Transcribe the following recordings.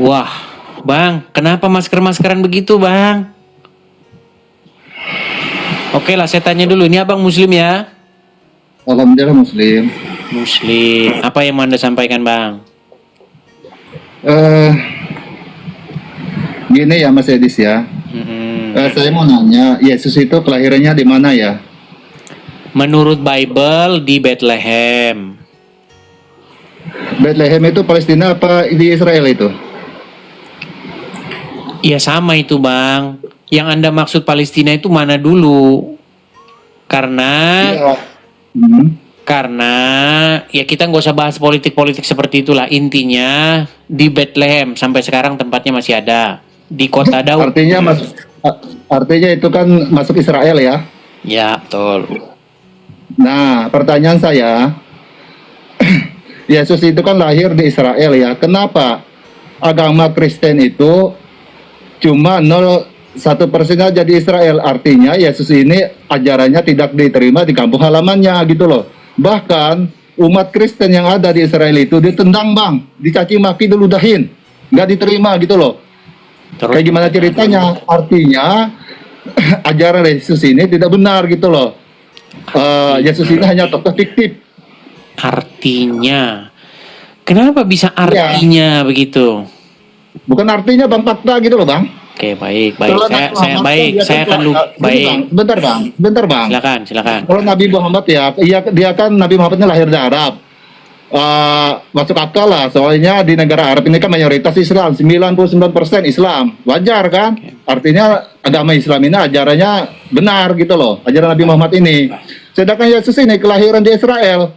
Wah, Bang, kenapa masker-maskeran begitu, Bang? Oke lah, saya tanya dulu. Ini Abang Muslim ya? Alhamdulillah Muslim. Muslim. Apa yang mau Anda sampaikan, Bang? Eh, Gini ya Mas Edis ya. Saya mau nanya, Yesus itu kelahirannya di mana ya? Menurut Bible di Bethlehem. Bethlehem itu Palestina apa di Israel itu? Ya sama itu, Bang. Yang Anda maksud Palestina itu mana dulu? Karena Iya. Hmm. karena ya kita nggak usah bahas politik-politik seperti itulah. Intinya di Bethlehem sampai sekarang tempatnya masih ada di kota Daud. Artinya itu kan masuk Israel ya. Ya, betul. Nah, pertanyaan saya, Yesus itu kan lahir di Israel ya. Kenapa agama Kristen itu cuma 0,1% aja di Israel? Artinya Yesus ini ajarannya tidak diterima di kampung halamannya gitu loh. Bahkan umat Kristen yang ada di Israel itu ditendang bang, dicaci maki, diludahin, nggak diterima gitu loh. Terus Kayak gimana ceritanya? Artinya ajaran Yesus ini tidak benar gitu loh. Yesus ini hanya tokoh fiktif. artinya, kenapa bisa artinya begitu? Bukan artinya bang, fakta gitu loh bang. Oke, baik. Kalau Saya Nabi Muhammad baik. dia Saya kan akan baik. Bang, sebentar bang. Silakan. Kalau Nabi Muhammad ya, dia kan Nabi Muhammadnya lahir di Arab. Masuk akal lah, soalnya di negara Arab ini kan mayoritas Islam, 99% Islam, wajar kan? Artinya agama Islam ini ajarannya benar gitu loh, ajaran Nabi Muhammad ini. Sedangkan Yesus ini kelahiran di Israel.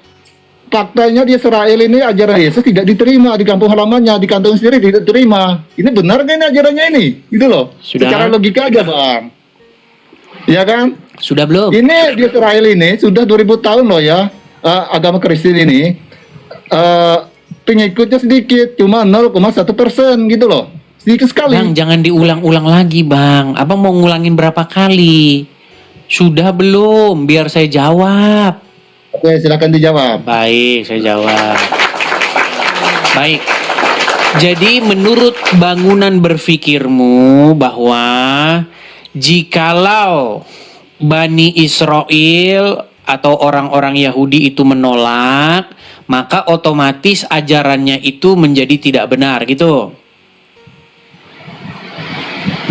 Faktanya di Israel ini ajaran Yesus tidak diterima di kampung halamannya, di kantong sendiri tidak diterima. Ini benar kan ini ajarannya ini? Gitu loh. Sudah. Secara logika aja bang. Ya kan? Sudah belum? Ini di Israel ini sudah 2000 tahun loh ya, agama Kristen ini. Pengikutnya sedikit, cuma 0,1% gitu loh. Sedikit sekali. Bang, jangan diulang-ulang lagi, Bang. Abang mau ngulangin berapa kali? Sudah belum? Biar saya jawab. Oke, silakan dijawab. Baik, saya jawab. Baik. Jadi menurut bangunan berpikirmu bahwa jikalau Bani Israel atau orang-orang Yahudi itu menolak, maka otomatis ajarannya itu menjadi tidak benar gitu.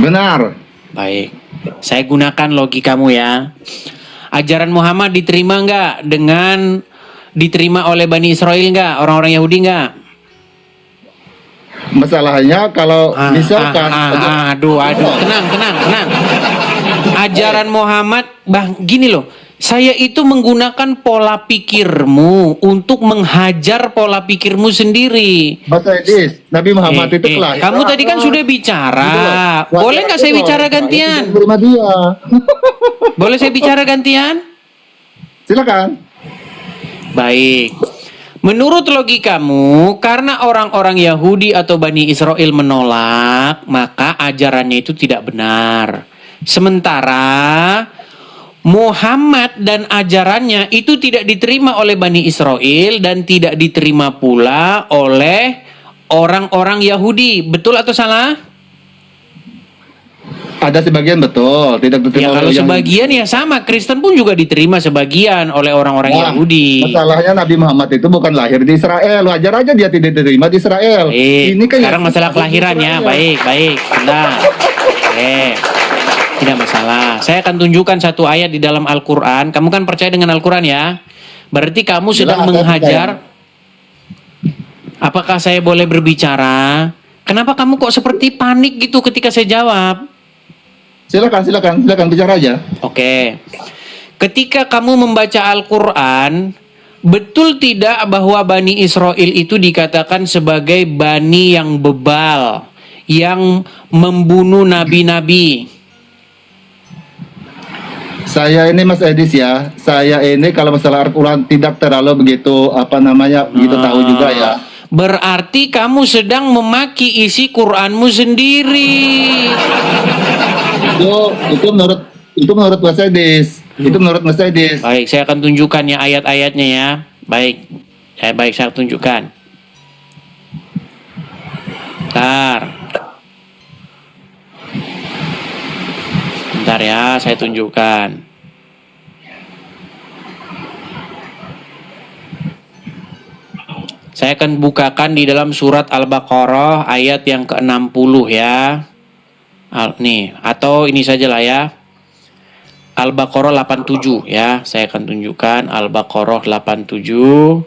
Benar. Baik, saya gunakan logikamu ya. Ajaran Muhammad diterima nggak dengan diterima oleh Bani Israel nggak? Orang-orang Yahudi nggak? Masalahnya kalau misalkan aduh, tenang. Ajaran Muhammad, Bang, gini loh. Saya itu menggunakan pola pikirmu untuk menghajar pola pikirmu sendiri. Mas Edis, Nabi Muhammad itu kelahiran. Kamu tadi kan sudah bicara. Boleh nggak saya bicara gantian? Boleh saya bicara gantian? Silakan. Baik. Menurut logikamu, karena orang-orang Yahudi atau Bani Israel menolak, maka ajarannya itu tidak benar. Sementara Muhammad dan ajarannya itu tidak diterima oleh Bani Israel dan tidak diterima pula oleh orang-orang Yahudi. Betul atau salah? Ada sebagian betul, tidak diterima. Ya kalau oleh yang... sebagian ya sama, Kristen pun juga diterima sebagian oleh orang-orang Yahudi. Masalahnya Nabi Muhammad itu bukan lahir di Israel, wajar aja dia tidak diterima di Israel. Ini kan sekarang masalah kelahiran ya, baik. Nah, tidak masalah. Saya akan tunjukkan satu ayat di dalam Al-Quran. Kamu kan percaya dengan Al-Quran ya? Berarti kamu sedang menghajar. Apakah saya boleh berbicara? Kenapa kamu kok seperti panik gitu ketika saya jawab? Silakan bicara aja. Oke. Ketika kamu membaca Al-Quran, betul tidak bahwa Bani Israel itu dikatakan sebagai bani yang bebal, yang membunuh nabi-nabi? Saya ini Mas Edis ya, saya ini kalau masalah Al-Quran tidak terlalu begitu begitu tahu juga ya. Berarti kamu sedang memaki isi Quranmu sendiri. Itu menurut Mas Edis. Itu menurut Mas Edis. Baik, saya akan tunjukkan ya ayat-ayatnya ya. Baik, saya tunjukkan. Bentar. ya, saya tunjukkan. Saya akan bukakan di dalam surat Al-Baqarah ayat yang ke-60 ya. Nih, atau ini sajalah ya. Al-Baqarah 87 ya. Saya akan tunjukkan Al-Baqarah 87.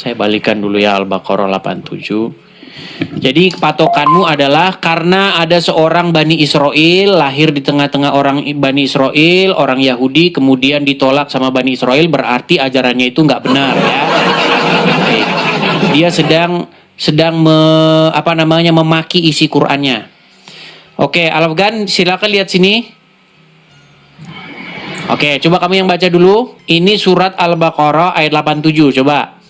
Saya balikan dulu ya Al-Baqarah 87. Jadi patokanmu adalah karena ada seorang Bani Israel lahir di tengah-tengah orang Bani Israel, orang Yahudi, kemudian ditolak sama Bani Israel, berarti ajarannya itu nggak benar ya. Baik. Dia sedang memaki isi Qur'annya. Oke, Al-Afgan silakan lihat sini. Oke, coba kamu yang baca dulu. Ini surat Al-Baqarah ayat 87, coba.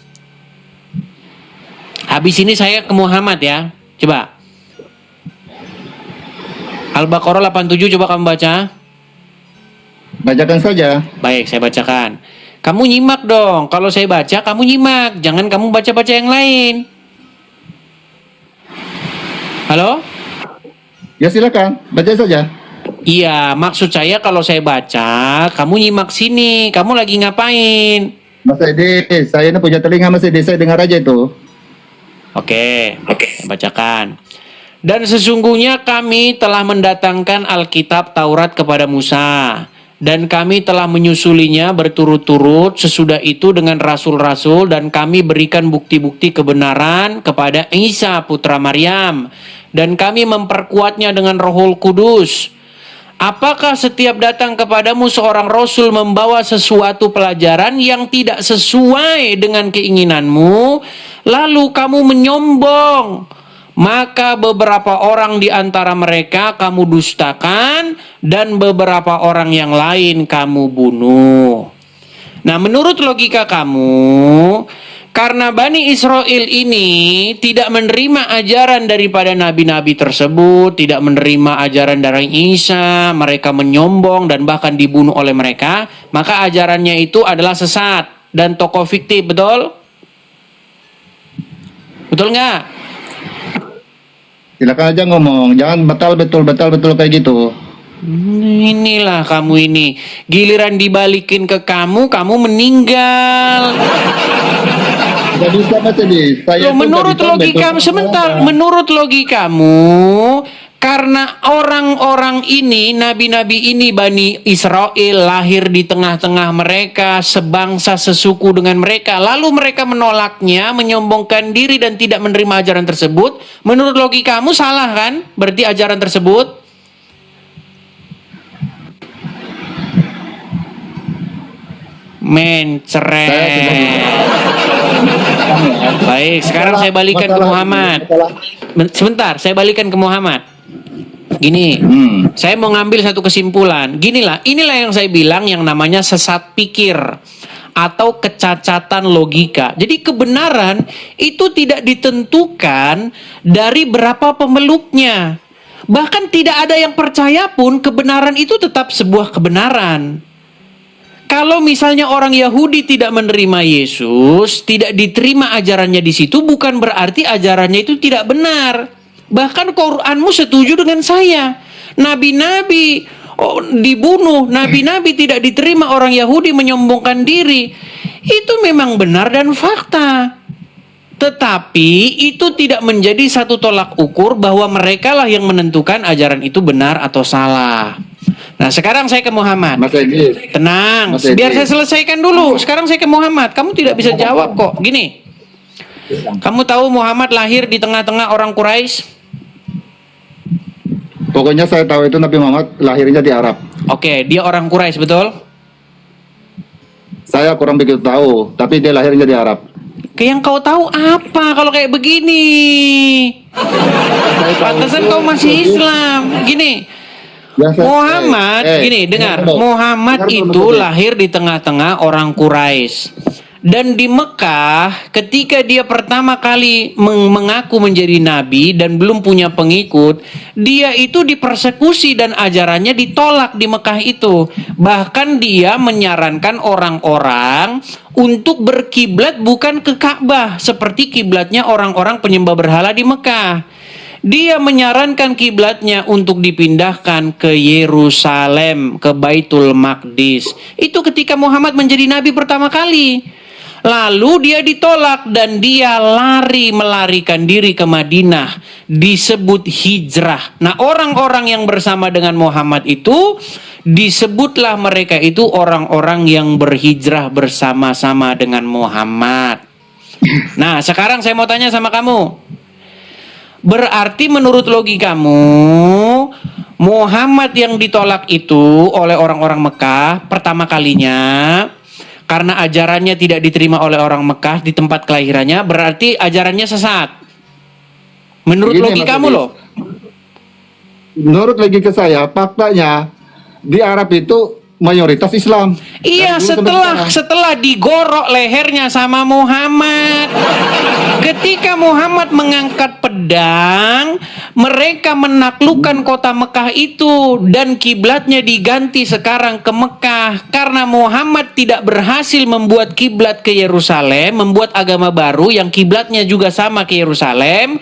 Habis ini saya ke Muhammad ya. Coba. Al-Baqarah 87 coba kamu baca. Bacakan saja. Baik, saya bacakan. Kamu nyimak dong. Kalau saya baca, kamu nyimak. Jangan kamu baca-baca yang lain. Halo? Ya silakan, baca saja. Iya, maksud saya kalau saya baca, kamu nyimak sini. Kamu lagi ngapain? Mas Edi, saya ini punya telinga Mas Edi, saya dengar aja itu. Oke, bacakan. Dan sesungguhnya kami telah mendatangkan Alkitab Taurat kepada Musa, dan kami telah menyusulinya berturut-turut sesudah itu dengan rasul-rasul, dan kami berikan bukti-bukti kebenaran kepada Isa putra Maryam, dan kami memperkuatnya dengan Rohul Kudus. Apakah setiap datang kepadamu seorang rasul membawa sesuatu pelajaran yang tidak sesuai dengan keinginanmu, lalu kamu menyombong, maka beberapa orang di antara mereka kamu dustakan dan beberapa orang yang lain kamu bunuh. Nah, menurut logika kamu, karena Bani Israel ini tidak menerima ajaran daripada nabi-nabi tersebut, tidak menerima ajaran dari Isa, mereka menyombong dan bahkan dibunuh oleh mereka, maka ajarannya itu adalah sesat dan tokoh fiktif, betul? Betul nggak? Silakan aja ngomong, jangan betul kayak gitu. Inilah kamu ini, giliran dibalikin ke kamu, kamu meninggal. Tidak bisa Mas Edi. Saya Menurut logikamu, sebentar, menurut logikamu, karena orang-orang ini, nabi-nabi ini, Bani Israel lahir di tengah-tengah mereka, sebangsa sesuku dengan mereka, lalu mereka menolaknya, menyombongkan diri dan tidak menerima ajaran tersebut. Menurut logikamu salah kan? Berarti ajaran tersebut. Mencret. Baik, sekarang saya balikan ke Muhammad. Sebentar, saya balikan ke Muhammad. Gini, saya mau ngambil satu kesimpulan. Inilah yang saya bilang yang namanya sesat pikir atau kecacatan logika. Jadi kebenaran itu tidak ditentukan dari berapa pemeluknya. Bahkan tidak ada yang percaya pun kebenaran itu tetap sebuah kebenaran. Kalau misalnya orang Yahudi tidak menerima Yesus, tidak diterima ajarannya di situ, bukan berarti ajarannya itu tidak benar. Bahkan Quranmu setuju dengan saya. Nabi-nabi dibunuh, nabi-nabi tidak diterima, orang Yahudi menyombongkan diri. Itu memang benar dan fakta. Tetapi itu tidak menjadi satu tolak ukur bahwa merekalah yang menentukan ajaran itu benar atau salah. Nah, sekarang saya ke Muhammad. Mas Edi. Tenang, Mas Edi. biar saya selesaikan dulu. Sekarang saya ke Muhammad. Kamu tidak bisa jawab kok. Gini, kamu tahu Muhammad lahir di tengah-tengah orang Quraisy? Pokoknya saya tahu itu Nabi Muhammad lahirnya di Arab. Oke, dia orang Quraisy, betul? Saya kurang begitu tahu, tapi dia lahirnya di Arab. Kayak yang kau tahu apa kalau kayak begini? Pantesan kau masih Islam. Gini, Muhammad, dengar. Muhammad itu lahir di tengah-tengah orang Quraisy. Dan di Mekah, ketika dia pertama kali mengaku menjadi nabi dan belum punya pengikut, dia itu dipersekusi dan ajarannya ditolak di Mekah itu. Bahkan dia menyarankan orang-orang untuk berkiblat bukan ke Ka'bah, seperti kiblatnya orang-orang penyembah berhala di Mekah. Dia menyarankan kiblatnya untuk dipindahkan ke Yerusalem, ke Baitul Maqdis. Itu ketika Muhammad menjadi nabi pertama kali. Lalu dia ditolak dan dia melarikan diri ke Madinah. Disebut hijrah. Nah, orang-orang yang bersama dengan Muhammad itu disebutlah mereka itu orang-orang yang berhijrah bersama-sama dengan Muhammad. Nah, sekarang saya mau tanya sama kamu. Berarti menurut logikamu, Muhammad yang ditolak itu oleh orang-orang Mekah pertama kalinya karena ajarannya tidak diterima oleh orang Mekah di tempat kelahirannya, berarti ajarannya sesat. Menurut logikamu loh. Menurut logika saya, faktanya di Arab itu mayoritas Islam. Iya, setelah digorok lehernya sama Muhammad. Ketika Muhammad mengangkat pedang, mereka menaklukkan kota Mekah itu dan kiblatnya diganti sekarang ke Mekah karena Muhammad tidak berhasil membuat kiblat ke Yerusalem, membuat agama baru yang kiblatnya juga sama ke Yerusalem.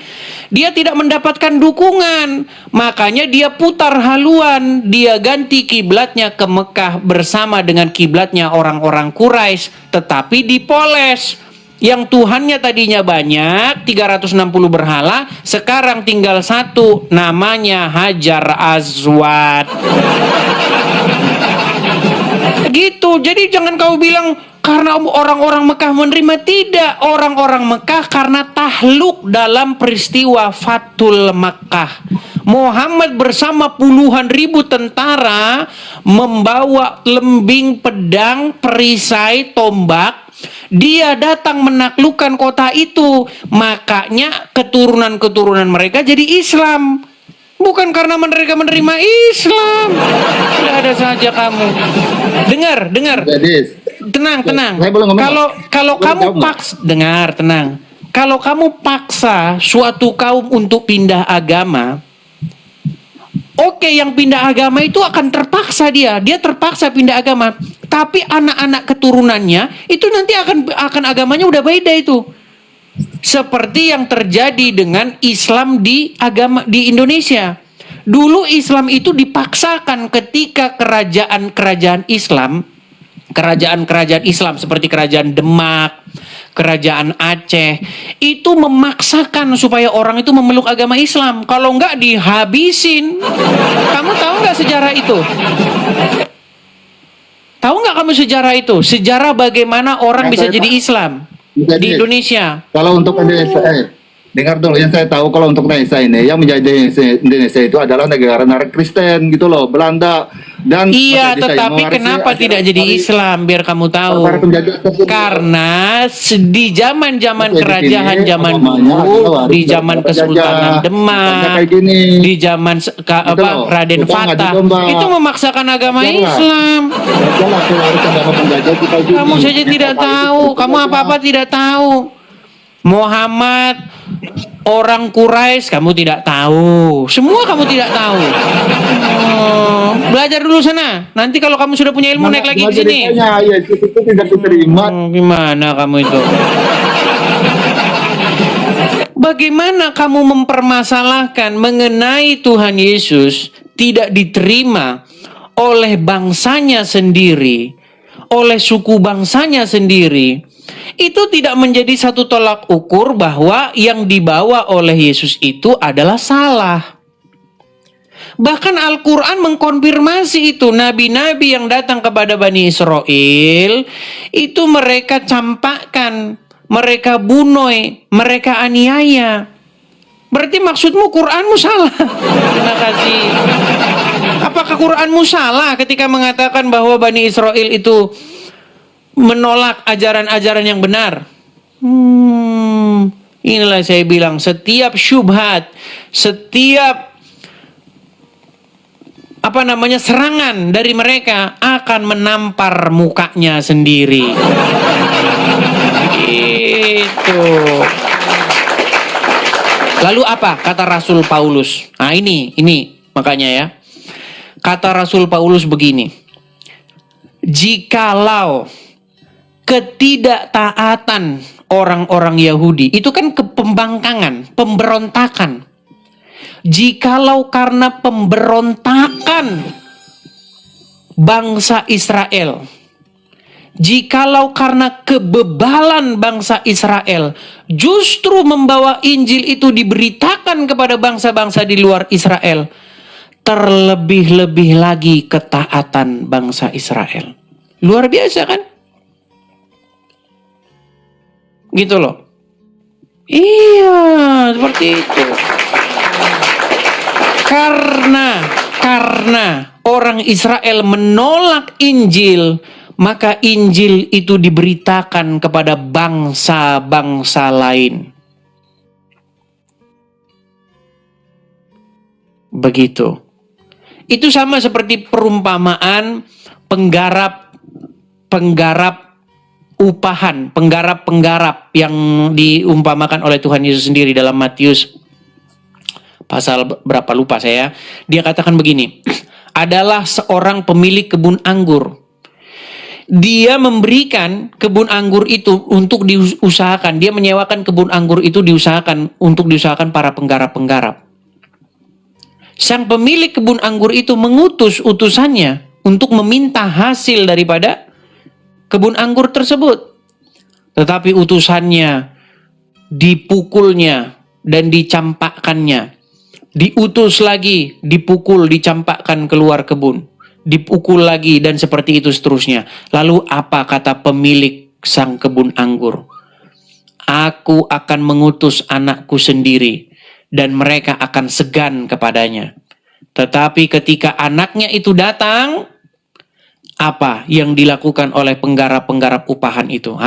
Dia tidak mendapatkan dukungan, makanya dia putar haluan, dia ganti kiblatnya ke Mekah bersama dengan kiblatnya orang-orang Quraisy, tetapi dipoles. Yang Tuhannya tadinya banyak, 360 berhala, sekarang tinggal satu, namanya Hajar Aswad. Gitu, jadi jangan kau bilang karena orang-orang Mekah menerima. Tidak, orang-orang Mekah karena tahluk dalam peristiwa Fathul Makkah. Muhammad bersama puluhan ribu tentara membawa lembing, pedang, perisai, tombak. Dia datang menaklukkan kota itu. Makanya keturunan-keturunan mereka jadi Islam. Bukan karena mereka menerima Islam. Tidak ada saja kamu. Dengar. Tenang. Saya belum ngomong, Kalau kamu paksa, dengar, tenang. Kalau kamu paksa suatu kaum untuk pindah agama, oke, yang pindah agama itu akan terpaksa dia terpaksa pindah agama. Tapi anak-anak keturunannya itu nanti akan agamanya udah beda itu. Seperti yang terjadi dengan Islam di Indonesia. Dulu Islam itu dipaksakan ketika kerajaan Islam seperti kerajaan Demak, kerajaan Aceh itu memaksakan supaya orang itu memeluk agama Islam. Kalau enggak dihabisin. Kamu tahu enggak sejarah itu? Tahu nggak kamu sejarah itu? Sejarah bagaimana orang bisa jadi Islam di Indonesia. Kalau untuk Indonesia, dengar dulu, yang saya tahu kalau untuk Indonesia ini, yang menjadi Indonesia itu adalah negara Kristen gitu loh, Belanda. Dan iya, tetapi kenapa tidak jadi Islam? Biar kamu tahu. Karena di zaman-zaman kerajaan zaman dulu, di zaman Kesultanan Demak, di zaman Raden Fatah, itu memaksakan agama Islam. Kamu saja tidak tahu, kamu apa-apa tidak tahu. Muhammad, orang Quraisy kamu tidak tahu. Semua kamu tidak tahu. Belajar dulu sana. Nanti kalau kamu sudah punya ilmu naik lagi di sini. Itu tidak diterima. Gimana kamu itu? Bagaimana kamu mempermasalahkan mengenai Tuhan Yesus tidak diterima oleh bangsanya sendiri, oleh suku bangsanya sendiri? Itu tidak menjadi satu tolak ukur bahwa yang dibawa oleh Yesus itu adalah salah. Bahkan Al-Quran mengkonfirmasi itu. Nabi-nabi yang datang kepada Bani Israel itu mereka campakkan, mereka bunuh, mereka aniaya. Berarti maksudmu Quranmu salah. Terima kasih. Apakah Quranmu salah ketika mengatakan bahwa Bani Israel itu menolak ajaran-ajaran yang benar? Inilah saya bilang, setiap syubhat, setiap serangan dari mereka akan menampar mukanya sendiri. Itu. Lalu apa kata Rasul Paulus? Nah ini makanya ya. Kata Rasul Paulus begini. Jikalau ketidaktaatan orang-orang Yahudi itu kan pembangkangan, pemberontakan. Jikalau karena pemberontakan bangsa Israel, jikalau karena kebebalan bangsa Israel justru membawa Injil itu diberitakan kepada bangsa-bangsa di luar Israel, terlebih-lebih lagi ketaatan bangsa Israel. Luar biasa kan? Gitu loh. Iya, seperti itu. Karena orang Israel menolak Injil, maka Injil itu diberitakan kepada bangsa-bangsa lain. Begitu. Itu sama seperti perumpamaan penggarap upahan, penggarap yang diumpamakan oleh Tuhan Yesus sendiri dalam Matius pasal berapa lupa saya. Dia katakan begini, adalah seorang pemilik kebun anggur. Dia memberikan kebun anggur itu untuk diusahakan. Dia menyewakan kebun anggur itu untuk diusahakan para penggarap-penggarap. Sang pemilik kebun anggur itu mengutus utusannya untuk meminta hasil daripada kebun anggur tersebut. Tetapi utusannya dipukulnya dan dicampakkannya. Diutus lagi, dipukul, dicampakkan keluar kebun. Dipukul lagi dan seperti itu seterusnya. Lalu apa kata pemilik sang kebun anggur? Aku akan mengutus anakku sendiri dan mereka akan segan kepadanya. Tetapi ketika anaknya itu datang, apa yang dilakukan oleh penggarap-penggarap upahan itu?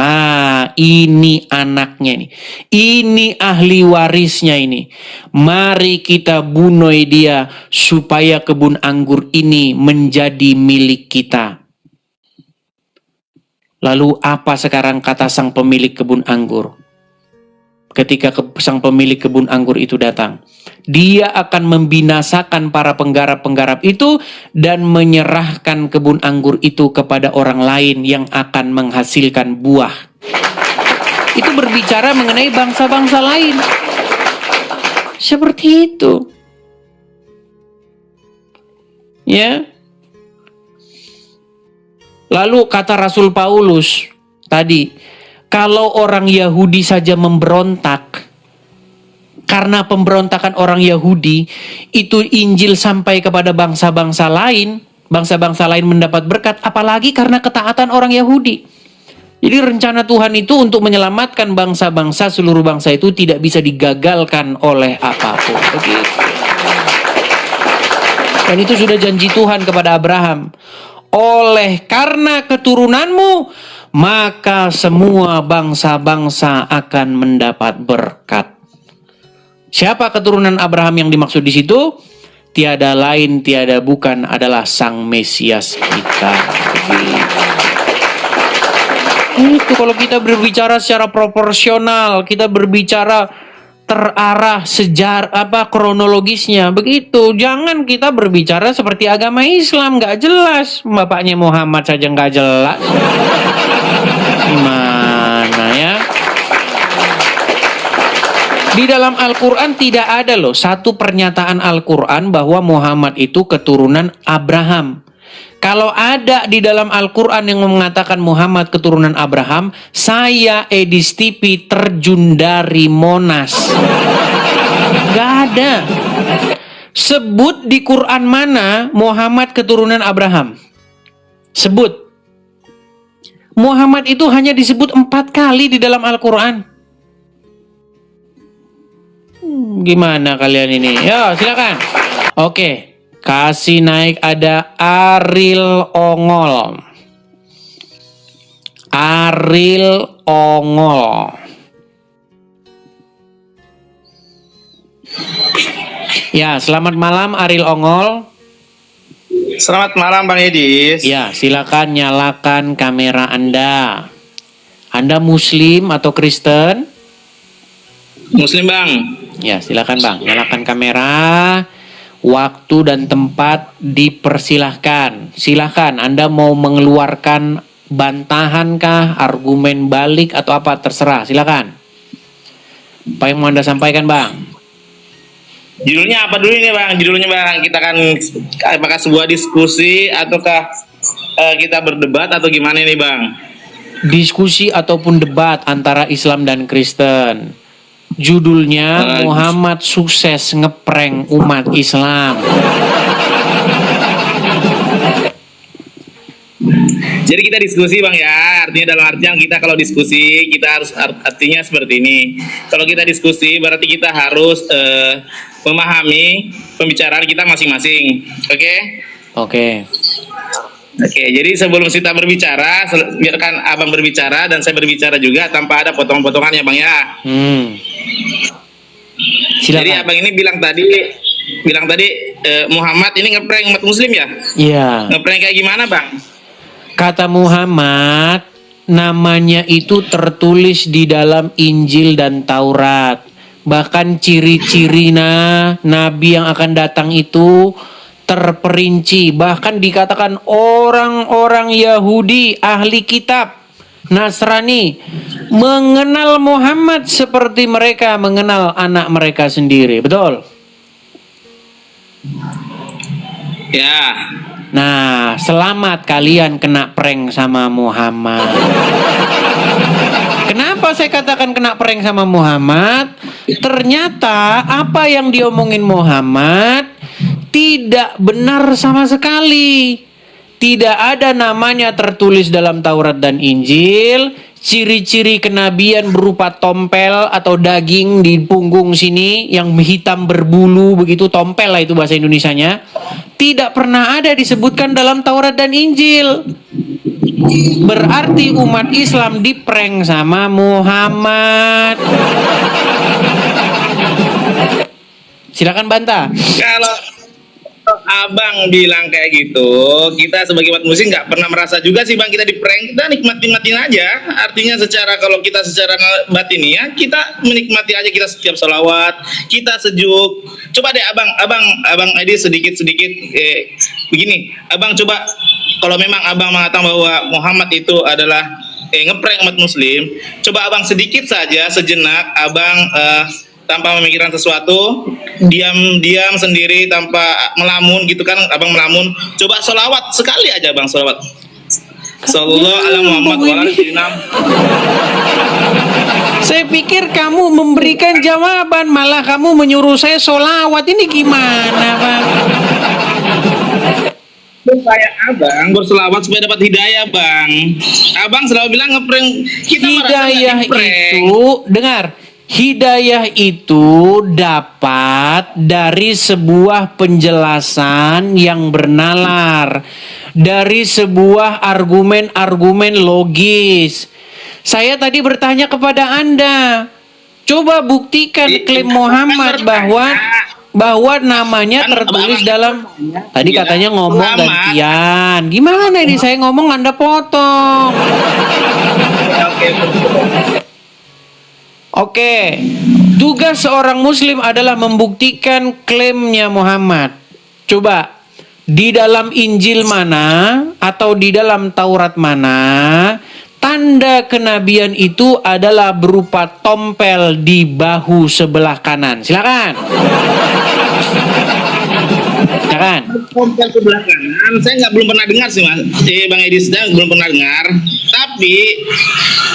Ini anaknya nih. Ini ahli warisnya ini. Mari kita bunuh dia supaya kebun anggur ini menjadi milik kita. Lalu apa sekarang kata sang pemilik kebun anggur? Ketika sang pemilik kebun anggur itu datang, dia akan membinasakan para penggarap-penggarap itu dan menyerahkan kebun anggur itu kepada orang lain yang akan menghasilkan buah. Itu berbicara mengenai bangsa-bangsa lain. Seperti itu. Ya. Lalu kata Rasul Paulus tadi, kalau orang Yahudi saja memberontak, karena pemberontakan orang Yahudi, itu Injil sampai kepada bangsa-bangsa lain mendapat berkat, apalagi karena ketaatan orang Yahudi. Jadi rencana Tuhan itu untuk menyelamatkan bangsa-bangsa, seluruh bangsa itu tidak bisa digagalkan oleh apapun. Begitu. Dan itu sudah janji Tuhan kepada Abraham. Oleh karena keturunanmu, maka semua bangsa-bangsa akan mendapat berkat. Siapa keturunan Abraham yang dimaksud di situ? Tiada lain, tiada bukan adalah Sang Mesias kita. Itu kalau kita berbicara secara proporsional, kita berbicara terarah kronologisnya begitu. Jangan kita berbicara seperti agama Islam, nggak jelas. Bapaknya Muhammad saja nggak jelas. Gimana ya? Di dalam Al-Quran tidak ada loh satu pernyataan Al-Quran bahwa Muhammad itu keturunan Abraham. Kalau ada di dalam Al-Quran yang mengatakan Muhammad keturunan Abraham, saya Edis TV terjun dari Monas. Gak ada. Sebut di Quran mana Muhammad keturunan Abraham. Sebut. Muhammad itu hanya disebut 4 kali di dalam Al-Quran. Gimana kalian ini? Ya, silakan. Oke. Kasih naik ada Ariel Ongol. Ariel Ongol. Ya, selamat malam Ariel Ongol. Selamat malam Bang Edis. Ya, silakan nyalakan kamera Anda. Anda Muslim atau Kristen? Muslim Bang. Ya, silakan Bang, nyalakan kamera. Waktu dan tempat dipersilahkan. Silahkan Anda mau mengeluarkan bantahan kah, argumen balik atau apa, terserah. Silakan. Apa yang mau Anda sampaikan Bang? Judulnya apa dulu ini Bang? Judulnya Bang, kita kan apakah sebuah diskusi ataukah kita berdebat atau gimana ini Bang? Diskusi ataupun debat antara Islam dan Kristen. Judulnya Muhammad sukses ngeprank umat Islam. Jadi kita diskusi Bang ya, artinya dalam artian kita kalau diskusi kita harus artinya seperti ini. Kalau kita diskusi berarti kita harus memahami pembicaraan kita masing-masing. Oke? Oke. Oke, jadi sebelum kita berbicara, biarkan Abang berbicara dan saya berbicara juga tanpa ada potong-potongannya Bang ya. Jadi Silakan. Abang ini bilang tadi Muhammad ini ngeprank umat muslim ya? Iya. Ngeprank kayak gimana Bang? Kata Muhammad, namanya itu tertulis di dalam Injil dan Taurat. Bahkan ciri-ciri nabi yang akan datang itu terperinci. Bahkan dikatakan orang-orang Yahudi, ahli kitab, Nasrani, mengenal Muhammad seperti mereka mengenal anak mereka sendiri. Betul? Ya. Nah, selamat kalian kena prank sama Muhammad. Kenapa saya katakan kena prank sama Muhammad? Ternyata apa yang diomongin Muhammad tidak benar sama sekali. Tidak ada namanya tertulis dalam Taurat dan Injil. Ciri-ciri kenabian berupa tompel atau daging di punggung sini yang hitam berbulu begitu, tompel lah itu bahasa Indonesianya. Tidak pernah ada disebutkan dalam Taurat dan Injil. Berarti umat Islam diprank sama Muhammad. Silakan bantah. Kalau Abang bilang kayak gitu, kita sebagai umat muslim nggak pernah merasa juga sih Bang kita di prank, kita nikmatin aja. Artinya kalau kita secara batin ya, kita menikmati aja, kita setiap sholawat, kita sejuk. Coba deh Abang Edi sedikit begini, Abang coba kalau memang Abang mengatakan bahwa Muhammad itu adalah ngeprank umat muslim, coba Abang sedikit saja sejenak Abang tanpa memikirkan sesuatu, diam sendiri tanpa melamun gitu kan, Abang melamun, coba sholawat sekali aja Bang, sholawat Sallallahu alaihi Muhammad wa ala sayyidina. Saya pikir kamu memberikan jawaban, malah kamu menyuruh saya sholawat. Ini gimana Bang? Supaya Abang berselawat supaya dapat hidayah Bang. Abang selalu bilang ngeprank, kita Hidayah itu, dengar, hidayah itu dapat dari sebuah penjelasan yang bernalar, dari sebuah argumen-argumen logis. Saya tadi bertanya kepada Anda, coba buktikan klaim Muhammad bahwa namanya tertulis dalam, tadi katanya ngomong gantian. Gimana ini saya ngomong Anda potong? Oke, tugas seorang muslim adalah membuktikan klaimnya Muhammad. Coba, di dalam Injil mana atau di dalam Taurat mana tanda kenabian itu adalah berupa tompel di bahu sebelah kanan? Silakan. Silakan. Tompel sebelah kanan, saya belum pernah dengar sih Mas. Bang Edi belum pernah dengar. Tapi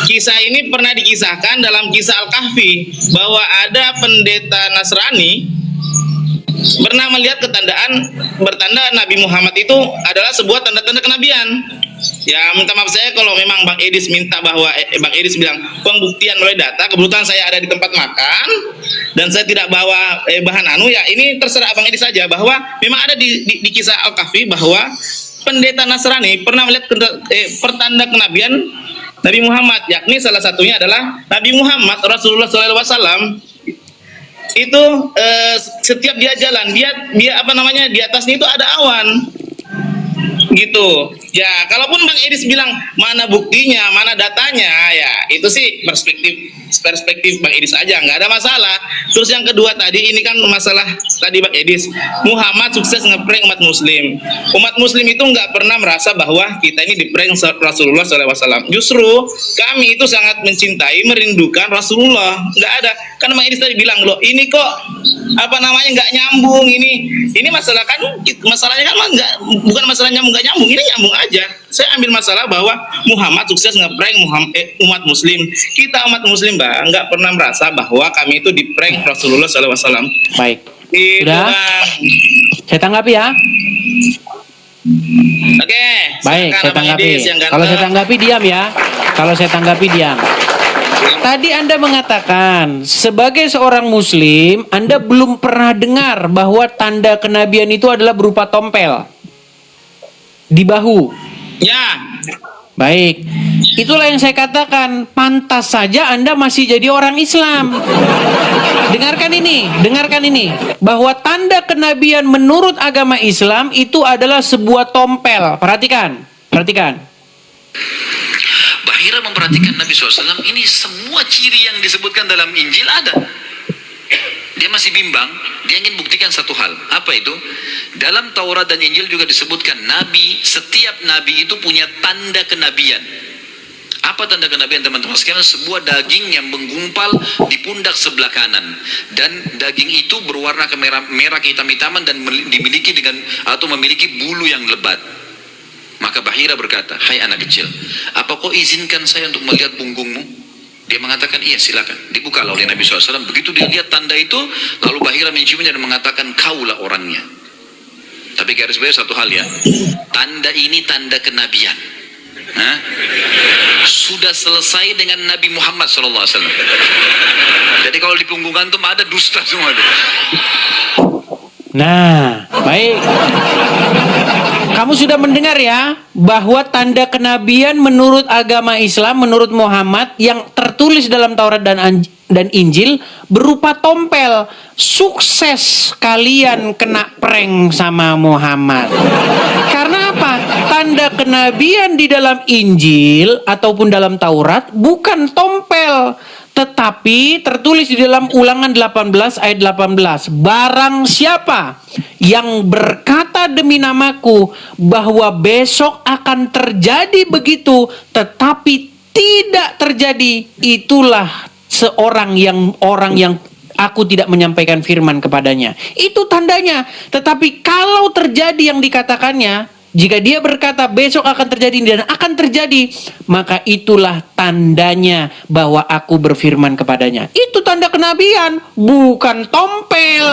kisah ini pernah dikisahkan dalam kisah Al-Kahfi bahwa ada pendeta Nasrani pernah melihat bertanda Nabi Muhammad itu adalah sebuah tanda-tanda kenabian. Ya minta maaf saya kalau memang Bang Edis minta bahwa Bang Edis bilang pembuktian melalui data, kebetulan saya ada di tempat makan dan saya tidak bawa bahan ya ini terserah Bang Edis saja bahwa memang ada di kisah Al-Kahfi bahwa pendeta Nasrani pernah melihat pertanda kenabian Nabi Muhammad, yakni salah satunya adalah Nabi Muhammad Rasulullah SAW itu setiap dia jalan dia di atasnya itu ada awan gitu ya. Kalaupun Bang Edis bilang mana buktinya, mana datanya, ya itu sih perspektif Bang Edis aja, nggak ada masalah. Terus yang kedua tadi ini kan masalah tadi Bang Edis, Muhammad sukses ngeprank umat muslim. Umat muslim itu nggak pernah merasa bahwa kita ini diprank Rasulullah SAW. Justru kami itu sangat mencintai, merindukan Rasulullah. Nggak ada Kan Bang Idris tadi bilang loh, ini kok apa namanya nggak nyambung ini masalah kan, masalahnya kan nggak, bukan masalah nyambung nggak nyambung, ini nyambung aja. Saya ambil masalah bahwa Muhammad sukses ngeprank umat muslim. Kita umat muslim Bang nggak pernah merasa bahwa kami itu diprank Rasulullah SAW. Baik. Gitu, Sudah? Bang. Saya tanggapi ya. Oke. Baik, silakan saya Abang tanggapi. Idris yang Kalau saya ganteng. tanggapi diam ya. Kalau saya tanggapi diam. Tadi Anda mengatakan sebagai seorang muslim Anda belum pernah dengar bahwa tanda kenabian itu adalah berupa tompel di bahu. Ya, Baik. Itulah yang saya katakan, pantas saja Anda masih jadi orang Islam. Dengarkan ini, bahwa tanda kenabian menurut agama Islam itu adalah sebuah tompel. Perhatikan. Bahira memperhatikan Nabi SAW, ini semua ciri yang disebutkan dalam Injil ada. Dia masih bimbang, dia ingin buktikan satu hal. Apa itu? Dalam Taurat dan Injil juga disebutkan setiap nabi itu punya tanda kenabian. Apa tanda kenabian teman-teman sekalian? Sebuah daging yang menggumpal di pundak sebelah kanan, dan daging itu berwarna merah kehitam-hitaman dan memiliki bulu yang lebat. Maka Bahira berkata, "Hai anak kecil, apa kau izinkan saya untuk melihat punggungmu?" Dia mengatakan, "Iya, silakan." Dibuka oleh Nabi SAW. Begitu dia lihat tanda itu, lalu Bahira menciumnya dan mengatakan, "Kaulah orangnya." Tapi garis bawah satu hal ya, tanda ini tanda kenabian. Sudah selesai dengan Nabi Muhammad SAW. Jadi kalau di punggung antum ada dusta semua. Nah, baik. Kamu sudah mendengar ya bahwa tanda kenabian menurut agama Islam, menurut Muhammad yang tertulis dalam Taurat dan Injil berupa tompel. Sukses kalian kena prank sama Muhammad. Karena apa? Tanda kenabian di dalam Injil ataupun dalam Taurat bukan tompel, tetapi tertulis di dalam Ulangan 18 ayat 18. Barang siapa yang berkata demi namaku bahwa besok akan terjadi begitu, tetapi tidak terjadi, itulah orang yang aku tidak menyampaikan firman kepadanya. Itu tandanya. Tetapi kalau terjadi yang dikatakannya, jika dia berkata besok akan terjadi dan akan terjadi, maka itulah tandanya bahwa aku berfirman kepadanya. Itu tanda kenabian, bukan tompel.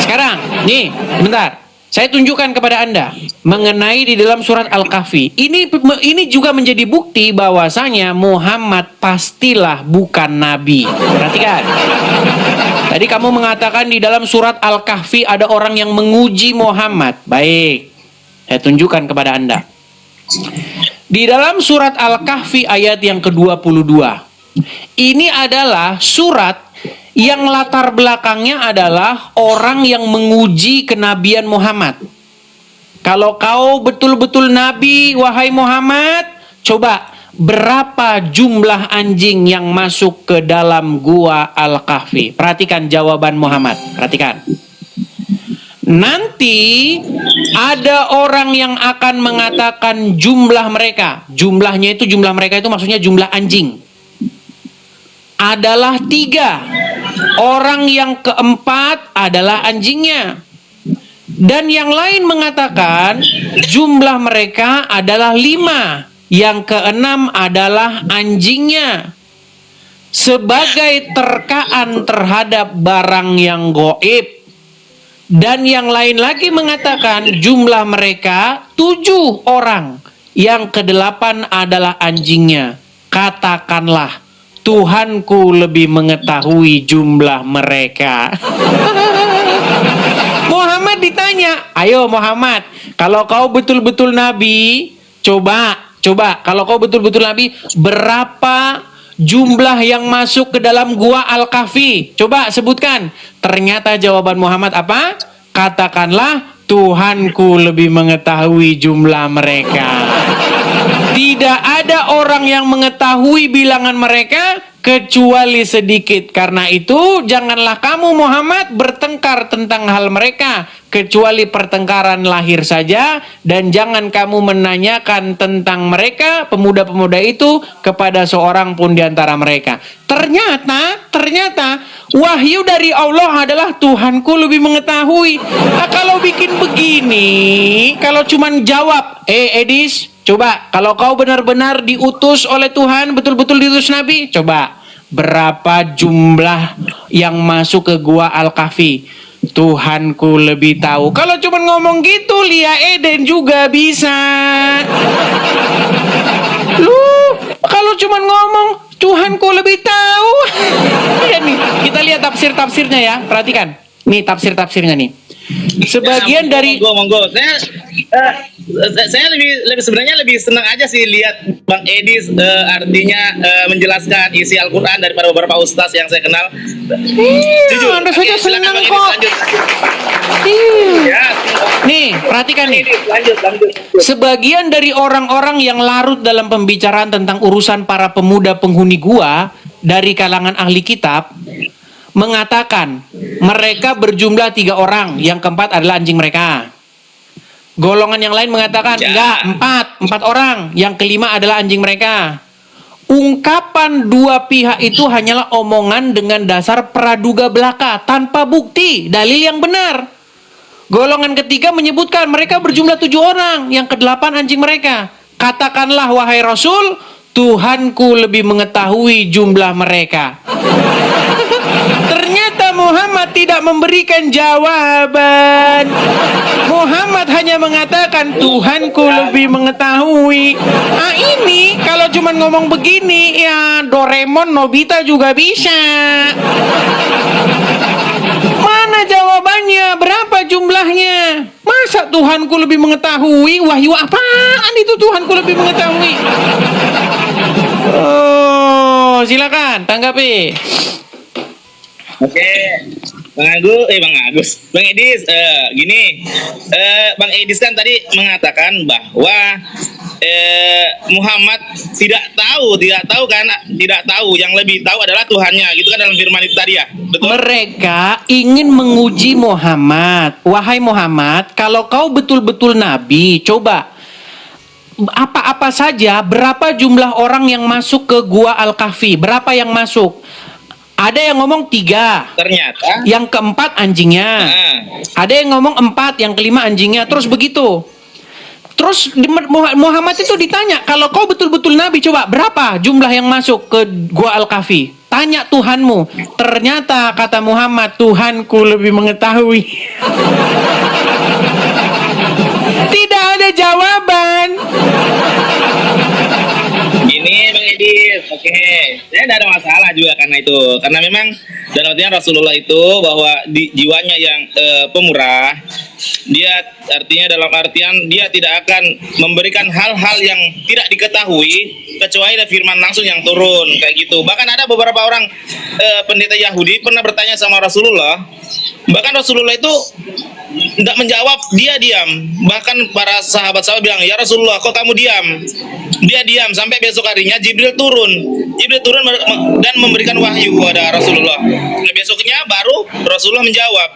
Sekarang, nih, bentar. Saya tunjukkan kepada Anda mengenai di dalam surat Al-Kahfi. Ini juga menjadi bukti bahwasanya Muhammad pastilah bukan nabi. Perhatikan. Tadi kamu mengatakan di dalam surat Al-Kahfi ada orang yang menguji Muhammad. Baik. Saya tunjukkan kepada Anda. Di dalam surat Al-Kahfi ayat yang ke-22. Ini adalah surat yang latar belakangnya adalah orang yang menguji kenabian Muhammad. Kalau kau betul-betul nabi, wahai Muhammad, coba berapa jumlah anjing yang masuk ke dalam gua Al-Kahfi? Perhatikan jawaban Muhammad. Perhatikan. Nanti ada orang yang akan mengatakan jumlah mereka. Jumlahnya itu maksudnya jumlah anjing. Adalah 3. Orang yang keempat adalah anjingnya. Dan yang lain mengatakan jumlah mereka adalah 5. Yang keenam adalah anjingnya. Sebagai terkaan terhadap barang yang goib. Dan yang lain lagi mengatakan jumlah mereka 7 orang. Yang ke-8 adalah anjingnya. Katakanlah, Tuhanku lebih mengetahui jumlah mereka. Muhammad ditanya, ayo Muhammad, kalau kau betul-betul nabi, coba, kalau kau betul-betul nabi, berapa jumlah yang masuk ke dalam gua Al-Kahfi? Coba sebutkan. Ternyata jawaban Muhammad apa? Katakanlah, Tuhanku lebih mengetahui jumlah mereka. Tidak ada orang yang mengetahui bilangan mereka kecuali sedikit. Karena itu janganlah kamu Muhammad bertengkar tentang hal mereka, kecuali pertengkaran lahir saja, dan jangan kamu menanyakan tentang mereka, pemuda-pemuda itu, kepada seorang pun di antara mereka. Ternyata wahyu dari Allah adalah Tuhanku lebih mengetahui. Nah, kalau bikin begini, kalau cuman jawab, Edis, coba kalau kau benar-benar diutus oleh Tuhan, betul-betul diutus Nabi, coba berapa jumlah yang masuk ke gua Al-Kahfi? Tuhanku lebih tahu. Kalau cuma ngomong gitu, Lia Eden juga bisa. Lu kalau cuma ngomong Tuhanku lebih tahu. Ya nih, kita lihat tafsir-tafsirnya ya. Perhatikan. Nih tafsir-tafsirnya nih. Sebagian Ya, dari monggo. Saya lebih sebenarnya lebih senang aja sih lihat Bang Edis artinya menjelaskan isi Al-Qur'an daripada beberapa ustaz yang saya kenal. Jujur. Anda saja Silakan senang Bang Edis, kok. lanjut. Ya, Nih, perhatikan nih. lanjut. Sebagian dari orang-orang yang larut dalam pembicaraan tentang urusan para pemuda penghuni gua dari kalangan ahli kitab mengatakan mereka berjumlah 3 orang, yang keempat adalah anjing mereka. Golongan yang lain mengatakan enggak, 4 orang, yang kelima adalah anjing mereka. Ungkapan dua pihak itu hanyalah omongan dengan dasar praduga belaka tanpa bukti, dalil yang benar. Golongan ketiga menyebutkan mereka berjumlah 7 orang, yang ke-8 anjing mereka. Katakanlah wahai Rasul, Tuhanku lebih mengetahui jumlah mereka. Ternyata Muhammad tidak memberikan jawaban. Muhammad hanya mengatakan Tuhanku lebih mengetahui. Ah, ini kalau cuma ngomong begini ya Doraemon, Nobita juga bisa. Mana jawabannya? Berapa jumlahnya? Masa Tuhanku lebih mengetahui? Wahyu apaan itu Tuhanku lebih mengetahui? Oh, silakan tanggapi. Oke, Bang Agus, Bang Edis, gini, Bang Edis kan tadi mengatakan bahwa Muhammad tidak tahu kan, tidak tahu, yang lebih tahu adalah Tuhannya, gitu kan dalam firman itu tadi ya, betul? Mereka ingin menguji Muhammad. Wahai Muhammad, kalau kau betul-betul nabi, coba apa-apa saja, berapa jumlah orang yang masuk ke gua Al-Kahfi? Berapa yang masuk? Ada yang ngomong 3. Ternyata yang keempat anjingnya. Ada yang ngomong 4, yang kelima anjingnya. Terus begitu. Terus Muhammad itu ditanya, kalau kau betul-betul nabi, coba berapa jumlah yang masuk ke gua Al-Kahfi? Tanya Tuhanmu. Ternyata kata Muhammad, Tuhanku lebih mengetahui. Tidak ada jawaban. ini Bang Edis, oke, saya tidak ada masalah juga karena itu, karena memang dan artinya Rasulullah itu bahwa jiwanya yang pemurah, dia artinya dalam artian dia tidak akan memberikan hal-hal yang tidak diketahui kecuali ada firman langsung yang turun kayak gitu. Bahkan ada beberapa orang pendeta Yahudi pernah bertanya sama Rasulullah, bahkan Rasulullah itu tidak menjawab, dia diam. Bahkan para sahabat-sahabat bilang, ya Rasulullah kok kamu diam? Dia diam sampai besok harinya Jibril turun dan memberikan wahyu kepada Rasulullah. Nah, besoknya baru Rasulullah menjawab.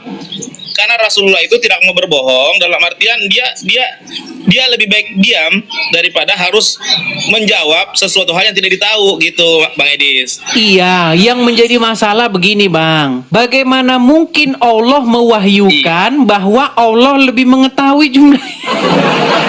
Karena Rasulullah itu tidak mau berbohong, dalam artian dia lebih baik diam daripada harus menjawab sesuatu hal yang tidak ditahu gitu, Bang Edis. Iya, yang menjadi masalah begini Bang, bagaimana mungkin Allah mewahyukan bahwa Allah lebih mengetahui jumlahnya?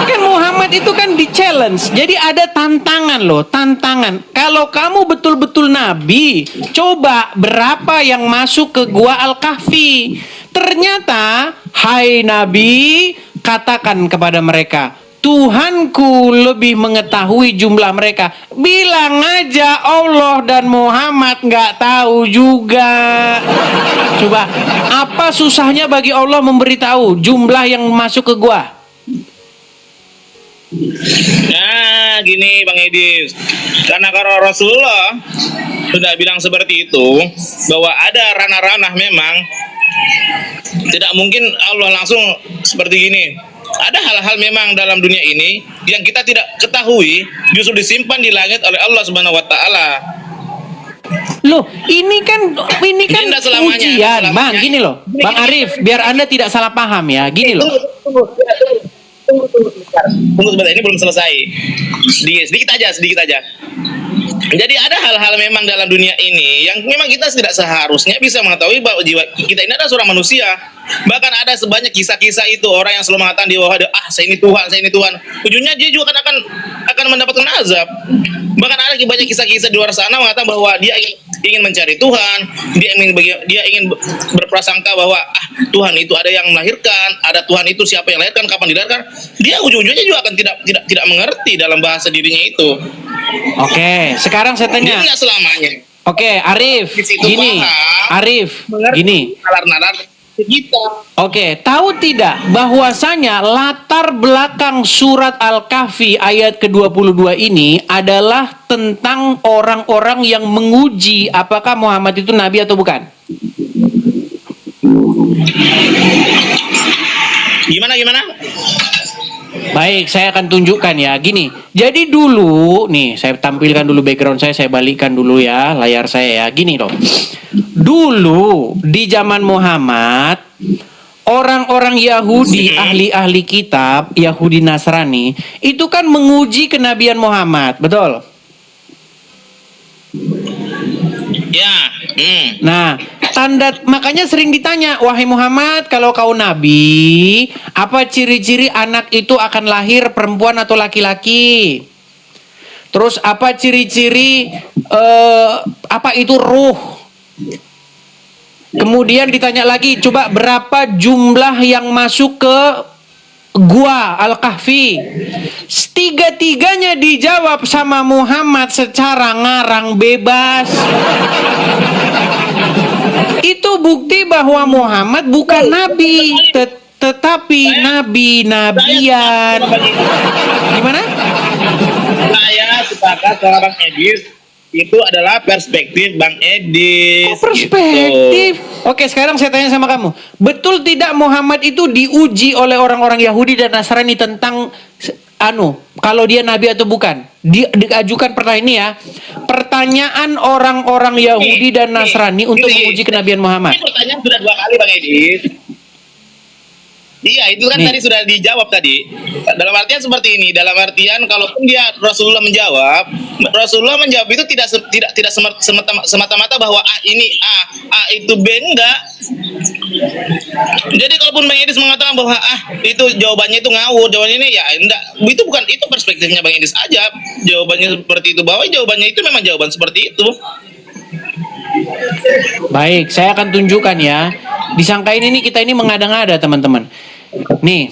Kan Muhammad itu kan di challenge, jadi ada tantangan loh, tantangan. Kalau kamu betul-betul nabi, coba berapa yang masuk ke gua Al-Kahfi? Ternyata, hai Nabi, katakan kepada mereka, Tuhanku lebih mengetahui jumlah mereka. Bilang aja Allah dan Muhammad nggak tahu juga. Coba, apa susahnya bagi Allah memberitahu jumlah yang masuk ke gua? Nah, gini Bang Edis, karena Rasulullah sudah bilang seperti itu, bahwa ada ranah-ranah memang tidak mungkin Allah langsung seperti gini. Ada hal-hal memang dalam dunia ini yang kita tidak ketahui, justru disimpan di langit oleh Allah Subhanahu wa taala. Loh, ini kan Tidak selamanya, ujian, tidak selamanya. Bang. Gini loh, Bang Arif, biar Anda tidak salah paham ya. Gini loh. Tunggu sebentar, ini belum selesai. Sedikit aja. Jadi ada hal-hal memang dalam dunia ini yang memang kita tidak seharusnya bisa mengetahui bahwa jiwa kita ini adalah seorang manusia. Bahkan ada sebanyak kisah-kisah itu orang yang selalu mengatakan di bawah saya ini Tuhan. Ujungnya dia juga akan mendapatkan azab. Bahkan ada banyak kisah-kisah di luar sana mengatakan bahwa dia ingin mencari Tuhan, dia ingin berprasangka bahwa Tuhan itu ada yang melahirkan, ada Tuhan itu siapa yang melahirkan, kapan dilahirkan. Dia ujung-ujungnya juga akan tidak mengerti dalam bahasa dirinya itu. Oke, sekarang saya Dia tanya. tidak selamanya. Oke, Arif, Di situ gini. paham, Arif, mengerti gini. nalar-nalar kita. Oke, tahu tidak bahwasanya latar belakang surat Al-Kahfi ayat ke-22 ini adalah tentang orang-orang yang menguji apakah Muhammad itu nabi atau bukan? Gimana? Baik, saya akan tunjukkan ya. Gini, jadi dulu, nih saya tampilkan dulu background saya balikkan dulu ya layar saya ya. Gini loh, dulu di zaman Muhammad, orang-orang Yahudi, ahli-ahli kitab, Yahudi Nasrani, itu kan menguji kenabian Muhammad, betul? Ya. Nah, makanya sering ditanya, wahai Muhammad, kalau kau nabi, apa ciri-ciri anak itu akan lahir perempuan atau laki-laki? Terus apa ciri-ciri apa itu ruh? Kemudian ditanya lagi, coba berapa jumlah yang masuk ke gua Al-Kahfi? Tiga-tiganya dijawab sama Muhammad secara ngarang bebas. Itu bukti bahwa Muhammad bukan nabi, tetapi nabi-nabian. Gimana? Saya sepakat sama Bang Edis, itu adalah perspektif Bang Edis. Perspektif. Gitu. Oke, sekarang saya tanya sama kamu. Betul tidak Muhammad itu diuji oleh orang-orang Yahudi dan Nasrani tentang kalau dia nabi atau bukan? Diajukan pertanyaan ini ya. Pertanyaan orang-orang Yahudi dan Nasrani untuk menguji kenabian Muhammad. Ini pertanyaan sudah 2 kali Bang Edis. Iya, itu kan Nih. tadi sudah dijawab tadi. Dalam artian seperti ini, dalam artian kalaupun Rasulullah menjawab itu tidak semata-mata bahwa ini A itu B, enggak. Jadi kalaupun Bang Edis mengatakan bahwa itu jawabannya itu ngawur, jawabannya ini ya enggak. Itu bukan, itu perspektifnya Bang Edis aja. Jawabannya seperti itu, bahwa jawabannya itu memang jawaban seperti itu. Baik, saya akan tunjukkan ya. Disangkain kita ini mengada-ngada teman-teman. Nih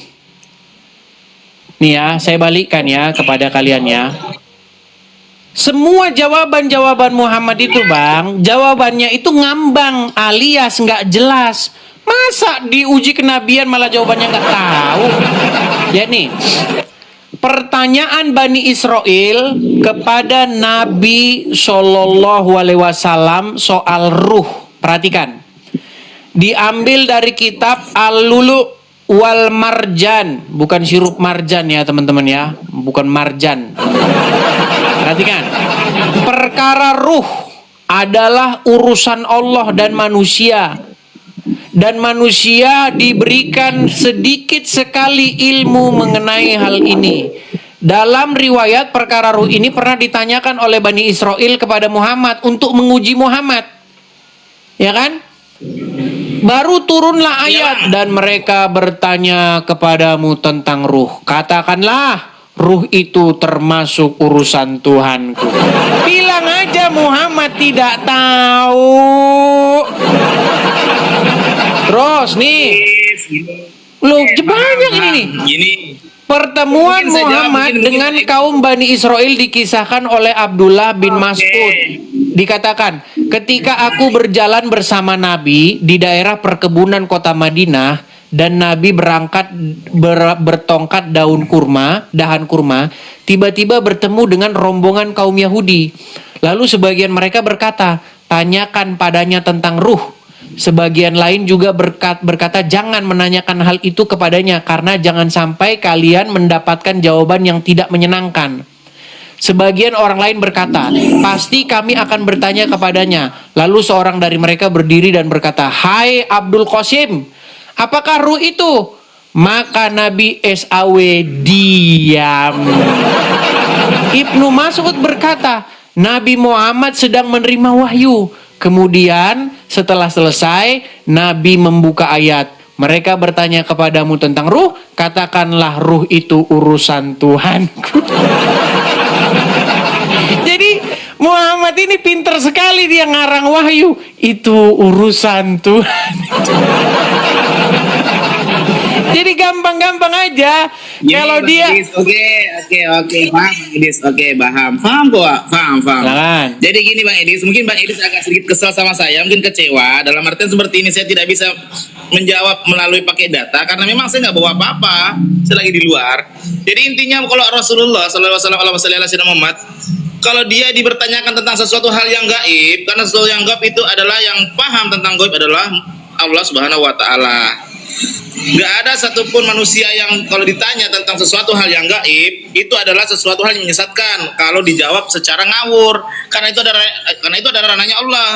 ya, saya balikkan ya kepada kalian ya. Semua jawaban-jawaban Muhammad itu Bang, jawabannya itu ngambang alias nggak jelas. Masa diuji kenabian malah jawabannya nggak tahu? Ya nih, pertanyaan Bani Israel kepada Nabi Shallallahu Alaihi Wasallam soal ruh. Perhatikan, diambil dari kitab Al-Lulu wal Marjan, bukan sirup marjan ya teman-teman ya, bukan marjan. Perhatikan, perkara ruh adalah urusan Allah dan manusia diberikan sedikit sekali ilmu mengenai hal ini. Dalam riwayat perkara ruh ini pernah ditanyakan oleh Bani Israel kepada Muhammad untuk menguji Muhammad, ya kan? Baru turunlah ayat dan mereka bertanya kepadamu tentang ruh. Katakanlah, ruh itu termasuk urusan Tuhanku. Bilang aja Muhammad tidak tahu. Terus nih, loh banyak ini nih. Gini. Pertemuan Mungkin saya jawab, Muhammad mungkin dengan kaum Bani Israel dikisahkan oleh Abdullah bin Mas'ud. Dikatakan, ketika aku berjalan bersama Nabi di daerah perkebunan kota Madinah dan Nabi berangkat bertongkat dahan kurma, tiba-tiba bertemu dengan rombongan kaum Yahudi. Lalu sebagian mereka berkata, tanyakan padanya tentang ruh. Sebagian lain juga berkata, jangan menanyakan hal itu kepadanya karena jangan sampai kalian mendapatkan jawaban yang tidak menyenangkan. Sebagian orang lain berkata, pasti kami akan bertanya kepadanya. Lalu seorang dari mereka berdiri dan berkata, hai Abdul Qasim, apakah ruh itu? Maka Nabi SAW diam. Ibnu Mas'ud berkata, Nabi Muhammad sedang menerima wahyu. Kemudian setelah selesai, Nabi membuka ayat. Mereka bertanya kepadamu tentang ruh, katakanlah ruh itu urusan Tuhanku. Jadi Muhammad ini pinter sekali dia ngarang wahyu. Itu urusan Tuhan. Jadi gampang-gampang aja. Kalau dia Oke, paham Edis. Oke, paham kok, paham. Silakan. Jadi gini Bang Edis, mungkin Bang Edis agak sedikit kesal sama saya, mungkin kecewa. Dalam artian seperti ini saya tidak bisa menjawab melalui pakai data karena memang saya nggak bawa apa-apa, saya lagi di luar. Jadi intinya kalau Rasulullah SAW, kalau dia dipertanyakan tentang sesuatu hal yang gaib, karena sesuatu yang gaib itu adalah yang paham tentang gaib adalah Allah Subhanahu Wa Taala. Gak ada satupun manusia yang kalau ditanya tentang sesuatu hal yang gaib itu adalah sesuatu hal yang menyesatkan kalau dijawab secara ngawur, karena itu adalah ranahnya Allah,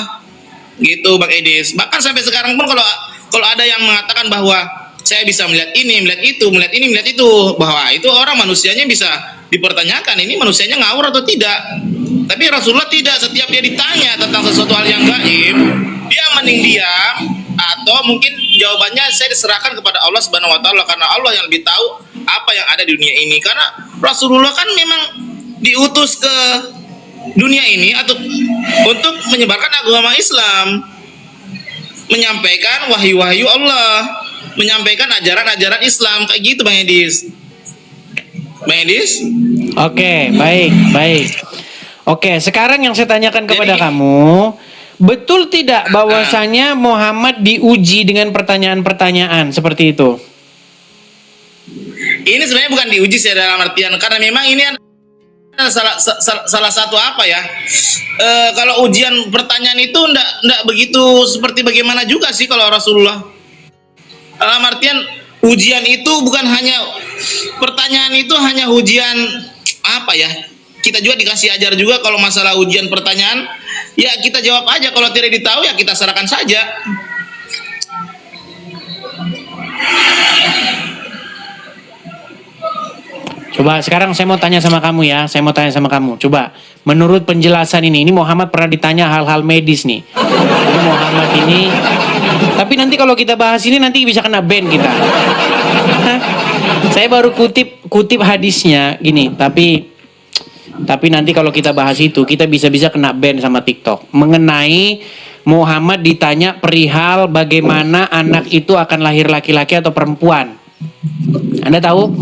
gitu Bang Edis. Bahkan sampai sekarang pun kalau ada yang mengatakan bahwa saya bisa melihat ini, melihat itu, melihat ini, melihat itu, bahwa itu orang manusianya bisa dipertanyakan ini manusianya ngawur atau tidak. Tapi Rasulullah tidak, setiap dia ditanya tentang sesuatu hal yang gaib, dia mending diam, atau mungkin jawabannya saya diserahkan kepada Allah Subhanahu Wa Taala, karena Allah yang lebih tahu apa yang ada di dunia ini. Karena Rasulullah kan memang diutus ke dunia ini atau untuk menyebarkan agama Islam, menyampaikan wahyu-wahyu Allah, menyampaikan ajaran-ajaran Islam, kayak gitu Bang Edis. Bang Edis? Oke, baik. Oke, sekarang yang saya tanyakan kepada kamu, betul tidak bahwasanya Muhammad diuji dengan pertanyaan-pertanyaan seperti itu? Ini sebenarnya bukan diuji sih dalam artian, karena memang ini salah satu apa ya? Kalau ujian pertanyaan itu ndak begitu seperti bagaimana juga sih kalau Rasulullah. Dalam artian ujian itu bukan hanya pertanyaan, itu hanya ujian apa ya? Kita juga dikasih ajar juga kalau masalah ujian pertanyaan, ya kita jawab aja, kalau tidak ditahu ya kita serahkan saja. Coba sekarang saya mau tanya sama kamu ya, Coba, menurut penjelasan ini Muhammad pernah ditanya hal-hal medis nih. Ini Muhammad ini, tapi nanti kalau kita bahas ini nanti bisa kena ban kita. Saya baru kutip hadisnya gini, tapi nanti kalau kita bahas itu kita bisa kena ban sama TikTok. Mengenai Muhammad ditanya perihal bagaimana anak itu akan lahir laki-laki atau perempuan. Anda tahu?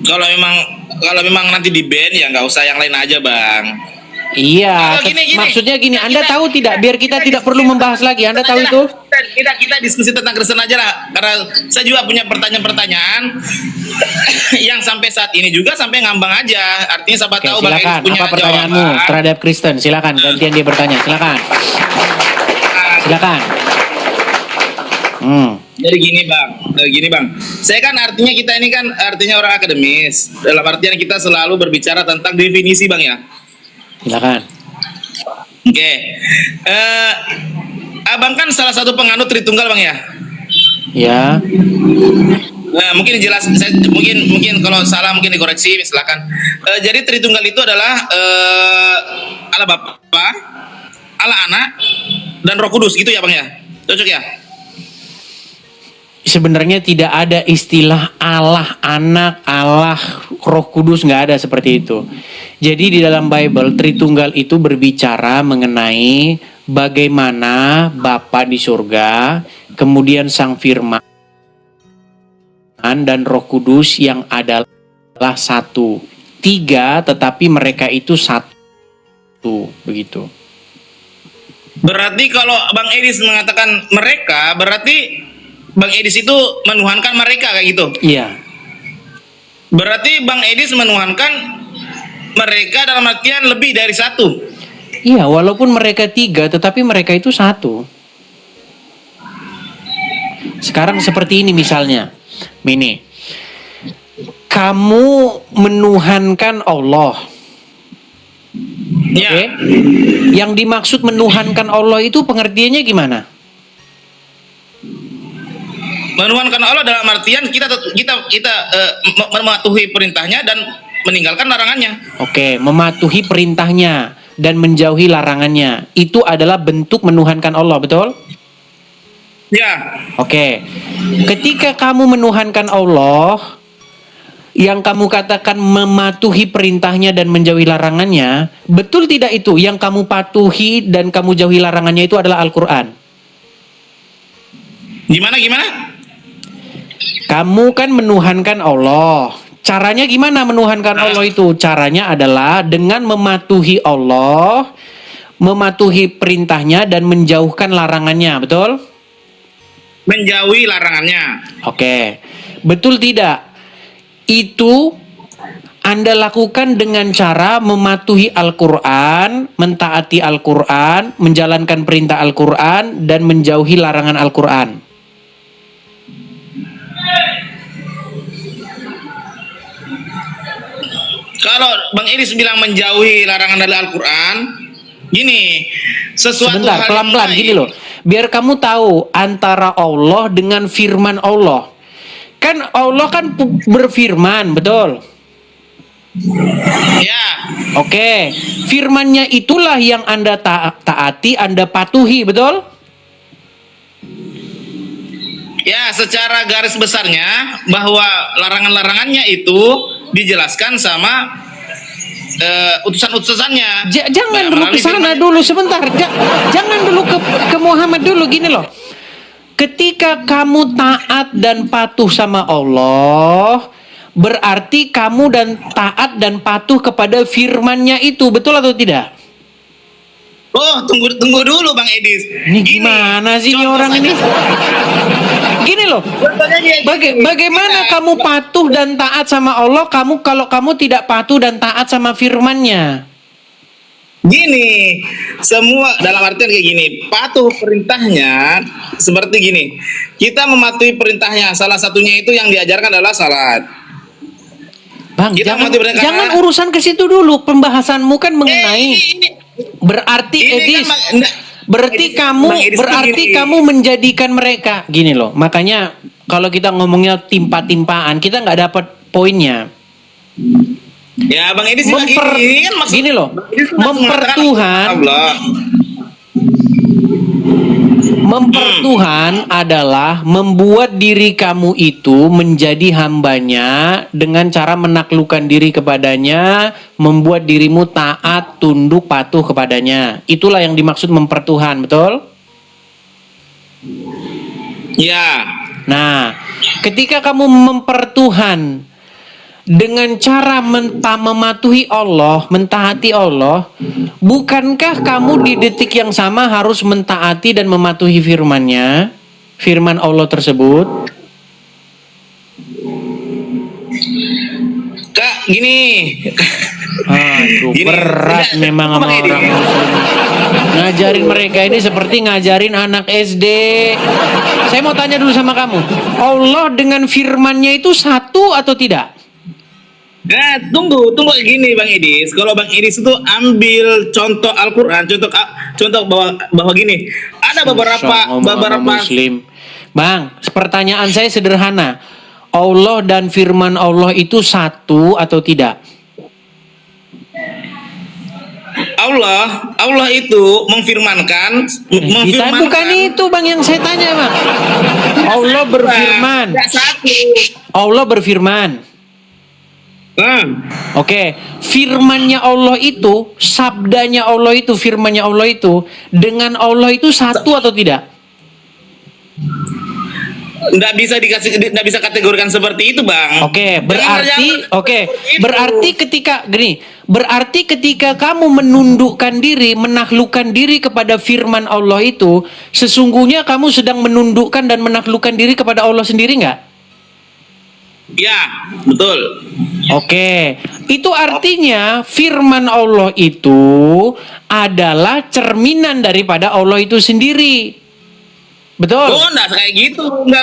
Kalau memang nanti di ban ya nggak usah yang lain aja Bang. Iya, maksudnya gini, Anda tahu tidak? Biar kita tidak perlu membahas lagi. Anda tahu itu? Kita diskusi tentang Kristen aja lah, karena saya juga punya pertanyaan-pertanyaan yang sampai saat ini juga sampai ngambang aja. Artinya siapa tahu Bang Edis punya apa pertanyaanmu jawaban terhadap Kristen? Silakan, gantian dia bertanya. Silakan. Jadi gini bang, saya kan artinya kita ini kan artinya orang akademis. Dalam artian kita selalu berbicara tentang definisi Bang ya. Silakan. Oke. Abang kan salah satu penganut Tritunggal Bang ya. Ya. Nah, mungkin jelas, mungkin kalau salah mungkin dikoreksi, silakan. Jadi Tritunggal itu adalah Allah Bapa, Allah Anak, dan Roh Kudus gitu ya Bang ya. Cocok ya? Sebenarnya tidak ada istilah Allah Anak, Allah Roh Kudus, nggak ada seperti itu. Jadi di dalam Bible Tritunggal itu berbicara mengenai bagaimana Bapa di surga, kemudian Sang Firman dan Roh Kudus yang adalah satu. Tiga, tetapi mereka itu satu, begitu. Berarti kalau Bang Edis mengatakan mereka, berarti Bang Edis itu menuhankan mereka kayak gitu? Iya. Berarti Bang Edis menuhankan mereka dalam artian lebih dari satu? Iya, walaupun mereka tiga, tetapi mereka itu satu. Sekarang seperti ini misalnya. Ini. kamu menuhankan Allah. Ya. Oke? Yang dimaksud menuhankan Allah itu pengertiannya gimana? Menuhankan Allah dalam artian kita mematuhi perintahnya dan meninggalkan larangannya. Oke, mematuhi perintahnya dan menjauhi larangannya. Itu adalah bentuk menuhankan Allah, betul? Ya. Oke. Ketika kamu menuhankan Allah, yang kamu katakan mematuhi perintahnya dan menjauhi larangannya, betul tidak itu? Yang kamu patuhi dan kamu jauhi larangannya itu adalah Al-Quran. Gimana? Kamu kan menuhankan Allah. Caranya gimana menuhankan Allah itu? Caranya adalah dengan mematuhi Allah, mematuhi perintahnya dan menjauhkan larangannya, betul? Menjauhi larangannya. Oke. Betul tidak? Itu Anda lakukan dengan cara mematuhi Al-Quran, mentaati Al-Quran, menjalankan perintah Al-Quran, dan menjauhi larangan Al-Quran. Kalau Bang Idris bilang menjauhi larangan dari Al-Quran, gini, sesuatu Sebentar, hal pelan-pelan yang gini loh. Biar kamu tahu antara Allah dengan firman Allah. Kan Allah kan berfirman, betul? Ya, Oke, firmannya itulah yang Anda taati, Anda patuhi, betul? ya, secara garis besarnya bahwa larangan-larangannya itu dijelaskan sama utusan-utusannya. Jangan dulu ke Melalui sana firman- dulu sebentar. Jangan dulu ke Muhammad dulu, gini loh. Ketika kamu taat dan patuh sama Allah, berarti kamu dan taat dan patuh kepada firman-Nya itu, betul atau tidak? Oh, tunggu dulu Bang Idris. Ini gimana sih ini contoh orang saja. ini? Gini loh. Contohnya dia gini, Bagaimana kita- kamu patuh dan taat sama Allah, kalau kamu tidak patuh dan taat sama firman-Nya? Gini, semua dalam artian kayak gini, patuh perintahnya seperti gini. Kita mematuhi perintahnya, salah satunya itu yang diajarkan adalah salat. Bang, Kita jangan, mati berangkat jangan mana? urusan ke situ dulu. Pembahasanmu kan mengenai berarti ini Edis. kan Bang- Berarti Edis- kamu Bang Edis tuh berarti gini. kamu menjadikan mereka gini loh. Makanya kalau kita ngomongnya timpa-timpaan, kita nggak dapat poinnya. Ya, Bang Edis juga gini kan maksud Gini loh, Bang Edis tuh langsung mempertuhan mengatakan Allah. Mempertuhan adalah membuat diri kamu itu menjadi hambanya dengan cara menaklukkan diri kepadanya, membuat dirimu taat, tunduk, patuh kepadanya. Itulah yang dimaksud mempertuhan, betul? Ya. Nah, ketika kamu mempertuhan dengan cara mematuhi Allah, mentaati Allah, bukankah kamu di detik yang sama harus mentaati dan mematuhi firman-Nya, firman Allah tersebut? Kak, gini. Aduh, Gini, berat tidak, memang sama Bang Edi. orang muslim. Ngajarin mereka ini seperti ngajarin anak SD. Saya mau tanya dulu sama kamu, Allah dengan firman-Nya itu satu atau tidak? Nah, tunggu gini Bang Idis. Kalau Bang Idis itu ambil contoh Al-Qur'an, contoh bahwa gini, ada beberapa muslim. Bang, pertanyaan saya sederhana. Allah dan firman Allah itu satu atau tidak? Allah itu memfirmankan Bukan itu Bang yang saya tanya, Bang. Allah berfirman. Tidak satu. Allah berfirman. Oke, firmannya Allah itu, sabdanya Allah itu, firmannya Allah itu, dengan Allah itu satu atau tidak? Nggak bisa kategorikan seperti itu, Bang. Oke, Jangan berarti ketika kamu menundukkan diri, menaklukkan diri kepada firman Allah itu, sesungguhnya kamu sedang menundukkan dan menaklukkan diri kepada Allah sendiri nggak? Ya, betul. Oke, itu artinya firman Allah itu adalah cerminan daripada Allah itu sendiri. Betul. Oh, enggak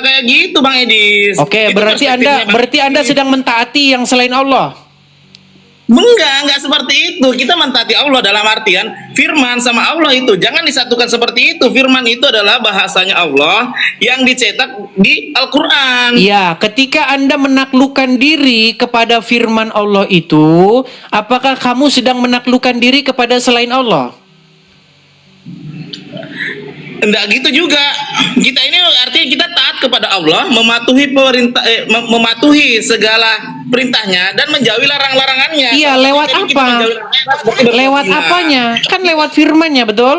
kayak gitu Bang Edis. Oke, Itu berarti perspektifnya Bang Anda Edis. sedang mentaati yang selain Allah. Enggak seperti itu. Kita mentaati Allah dalam artian firman sama Allah itu jangan disatukan seperti itu. Firman itu adalah bahasanya Allah yang dicetak di Al-Qur'an. Ya, ketika Anda menaklukkan diri kepada firman Allah itu, apakah kamu sedang menaklukkan diri kepada selain Allah? Enggak gitu juga. Kita ini artinya kita taat kepada Allah, mematuhi perintah, mematuhi segala perintahnya dan menjauhi larang-larangannya. Iya, Kalau lewat kita apa? menjauhi larangan, berarti Lewat berzina. apanya? Kan lewat firmannya, betul?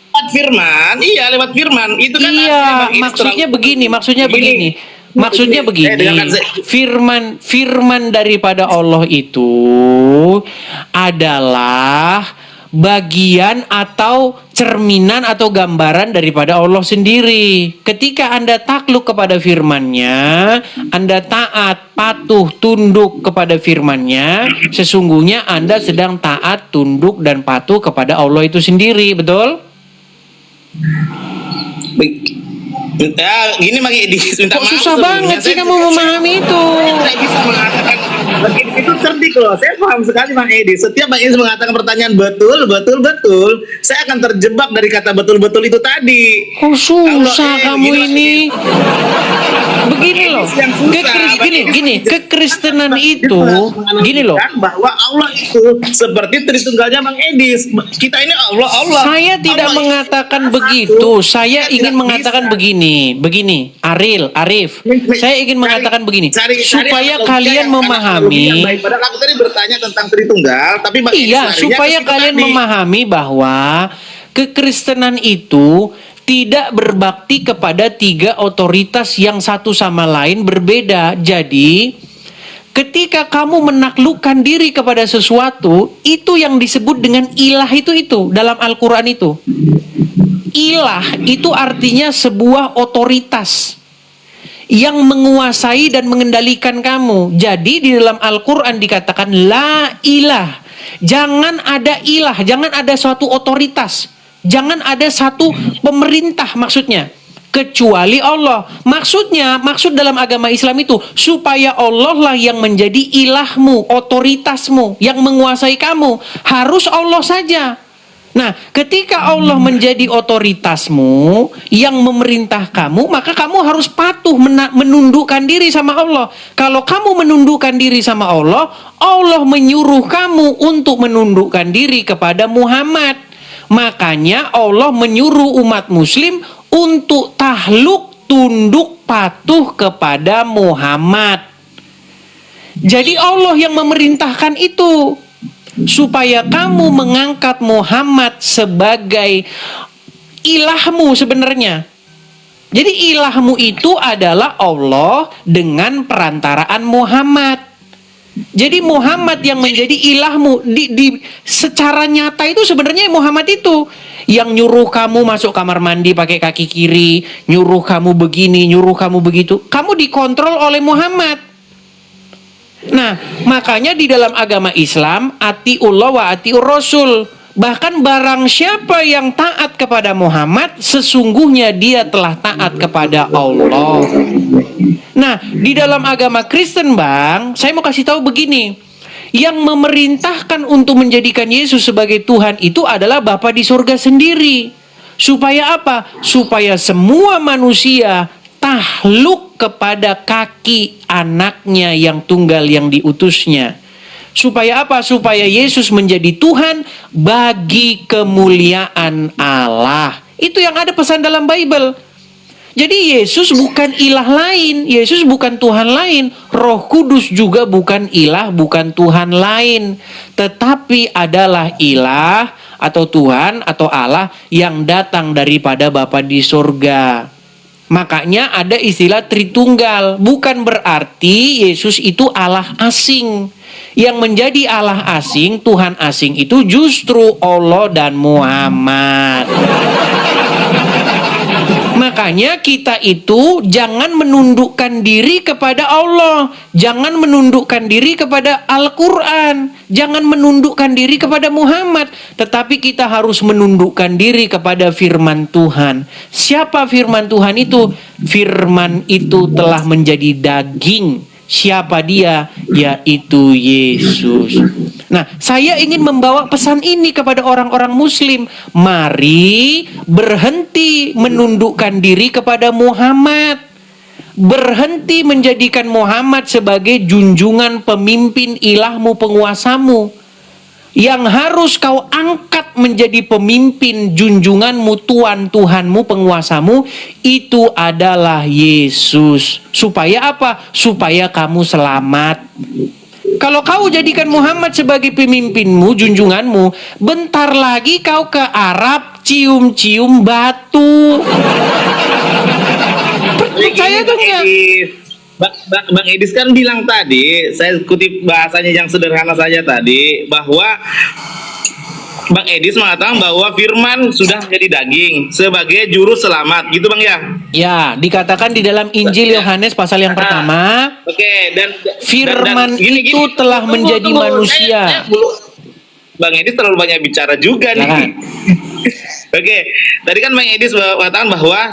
Lewat firman, iya lewat firman. Itu kan artinya, Iya, Bang Idris, maksudnya terlalu- begini. Maksudnya Saya dengarkan Firman daripada Allah itu adalah bagian atau cerminan atau gambaran daripada Allah sendiri. Ketika Anda takluk kepada firman-Nya, Anda taat, patuh, tunduk kepada firman-Nya, sesungguhnya Anda sedang taat, tunduk, dan patuh kepada Allah itu sendiri, betul? Ya, gini Bang Edis, minta Kok maaf susah sebelumnya. banget sih Saya- kamu memahami itu? Saya bisa mengatakan Bang Edis itu cerdik loh. Saya paham sekali Bang Edis. Setiap Bang Edis mengatakan pertanyaan betul, saya akan terjebak dari kata betul-betul itu tadi. Kok susah Kalau, kamu gini, ini? Begini loh, yang susah, kekristenan itu, gini loh. Bahwa Allah itu seperti Tritunggalnya Bang Edis. Kita ini Allah. Saya tidak Allah mengatakan itu begitu. satu. Saya Kita ingin tidak mengatakan bisa. begini, Arif. Saya ingin mengatakan begini, supaya analogi kalian yang- analogi yang memahami. baik. Padahal aku tadi bertanya tentang Tritunggal, tapi Bang Edis Iya, larinya supaya ke situ kalian tadi. memahami bahwa kekristenan itu tidak berbakti kepada tiga otoritas yang satu sama lain berbeda. Jadi, ketika kamu menaklukkan diri kepada sesuatu, itu yang disebut dengan ilah itu dalam Al-Quran itu. Ilah itu artinya sebuah otoritas yang menguasai dan mengendalikan kamu. Jadi di dalam Al-Quran dikatakan la ilah. Jangan ada ilah, jangan ada suatu otoritas. Jangan ada satu pemerintah maksudnya. Kecuali Allah. Maksud dalam agama Islam itu supaya Allah lah yang menjadi ilahmu, otoritasmu, yang menguasai kamu. Harus Allah saja. Nah, ketika Allah menjadi otoritasmu yang memerintah kamu, maka kamu harus patuh menundukkan diri sama Allah. Kalau kamu menundukkan diri sama Allah, Allah menyuruh kamu untuk menundukkan diri kepada Muhammad. Makanya Allah menyuruh umat muslim untuk tahluk, tunduk, patuh kepada Muhammad. Jadi Allah yang memerintahkan itu supaya kamu mengangkat Muhammad sebagai ilahmu sebenarnya. Jadi ilahmu itu adalah Allah dengan perantaraan Muhammad. Jadi Muhammad yang menjadi ilahmu secara nyata itu sebenarnya Muhammad itu yang nyuruh kamu masuk kamar mandi pakai kaki kiri, nyuruh kamu begini, nyuruh kamu begitu. Kamu dikontrol oleh Muhammad. Nah, makanya di dalam agama Islam atiullah wa atiur rasul. Bahkan barang siapa yang taat kepada Muhammad, sesungguhnya dia telah taat kepada Allah. Nah, di dalam agama Kristen, Bang, saya mau kasih tahu begini. Yang memerintahkan untuk menjadikan Yesus sebagai Tuhan itu adalah Bapa di surga sendiri. Supaya apa? Supaya semua manusia tahluk kepada kaki anaknya yang tunggal yang diutusnya. Supaya apa? Supaya Yesus menjadi Tuhan bagi kemuliaan Allah. Itu yang ada pesan dalam Bible. Jadi Yesus bukan ilah lain, Yesus bukan Tuhan lain, Roh Kudus juga bukan ilah, bukan Tuhan lain, tetapi adalah ilah atau Tuhan atau Allah yang datang daripada Bapa di surga. Makanya ada istilah Tritunggal, bukan berarti Yesus itu Allah asing. Yang menjadi Allah asing, Tuhan asing itu justru Allah dan Muhammad. Makanya kita itu jangan menundukkan diri kepada Allah, jangan menundukkan diri kepada Al-Quran, jangan menundukkan diri kepada Muhammad, tetapi kita harus menundukkan diri kepada firman Tuhan. Siapa firman Tuhan itu? Firman itu telah menjadi daging. Siapa dia? Yaitu Yesus. Nah, saya ingin membawa pesan ini kepada orang-orang Muslim. Mari berhenti menundukkan diri kepada Muhammad. Berhenti menjadikan Muhammad sebagai junjungan pemimpin ilahmu, penguasamu. Yang harus kau angkat menjadi pemimpin junjunganmu, Tuhan Tuhanmu, penguasamu, itu adalah Yesus. Supaya apa? Supaya kamu selamat. Kalau kau jadikan Muhammad sebagai pemimpinmu, junjunganmu, bentar lagi kau ke Arab cium-cium batu. Percaya dong ya. Bang Edis kan bilang tadi, saya kutip bahasanya yang sederhana saja tadi, bahwa Bang Edis mengatakan bahwa firman sudah menjadi daging sebagai juru selamat, gitu Bang ya? Ya, dikatakan di dalam Injil Yohanes pasal yang pertama, Oke, dan firman gini, itu telah menjadi manusia. Bang Edis terlalu banyak bicara juga nih. Jangan. Oke, tadi kan Bang Edis mengatakan bahwa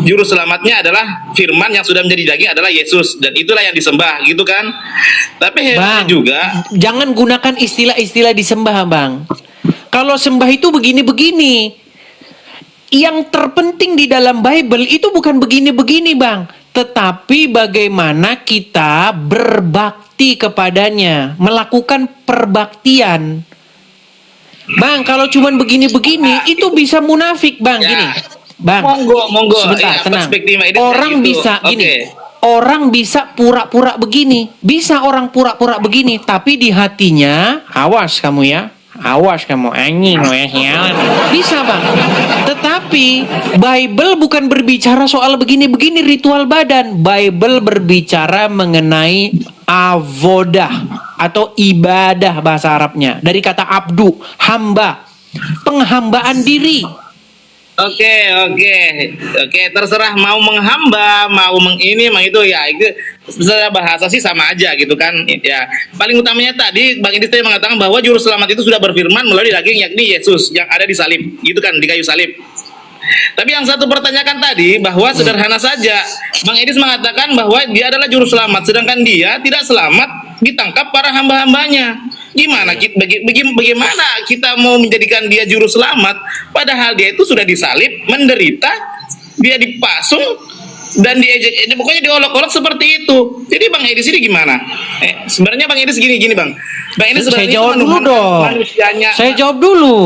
juru selamatnya adalah firman yang sudah menjadi daging adalah Yesus, dan itulah yang disembah, gitu kan? Tapi hebatnya juga, jangan gunakan istilah-istilah disembah, Bang. Kalau sembah itu begini-begini. Yang terpenting di dalam Bible itu bukan begini-begini, Bang, tetapi bagaimana kita berbakti kepadanya, melakukan perbaktian. Bang, kalau cuman begini-begini itu bisa munafik, Bang. Ya. Gini, Bang. Monggo. Sebentar, Ya, tenang. perspektif Edis Orang kayak gitu. bisa gini. Oke. Orang bisa pura-pura begini. Bisa orang pura-pura begini, tapi di hatinya, awas kamu ya. Awas kamu anjing, sialan. Bisa, Bang. Tetapi Bible bukan berbicara soal begini-begini ritual badan. Bible berbicara mengenai avodah atau ibadah bahasa Arabnya. Dari kata abdu, hamba. Penghambaan diri. Oke, terserah mau menghamba, mau mau itu ya, itu secara bahasa sih sama aja gitu kan ya. Paling utamanya tadi Bang Edis tadi mengatakan bahwa juru selamat itu sudah berfirman melalui daging, yakni Yesus yang ada di salib, gitu kan, di kayu salib. Tapi yang satu pertanyakan tadi bahwa sederhana saja, Bang Edis mengatakan bahwa dia adalah juru selamat, sedangkan dia tidak selamat ditangkap para hamba-hambanya. Gimana bagaimana kita mau menjadikan dia juru selamat padahal dia itu sudah disalib, menderita, dia dipasung dan diejek, pokoknya diolok-olok seperti itu. Jadi Bang Edis ini gimana? Sebenarnya Bang Edis gini Bang. Bang Edis Saya sebenarnya jawab itu dulu dong. manusianya. Saya jawab dulu.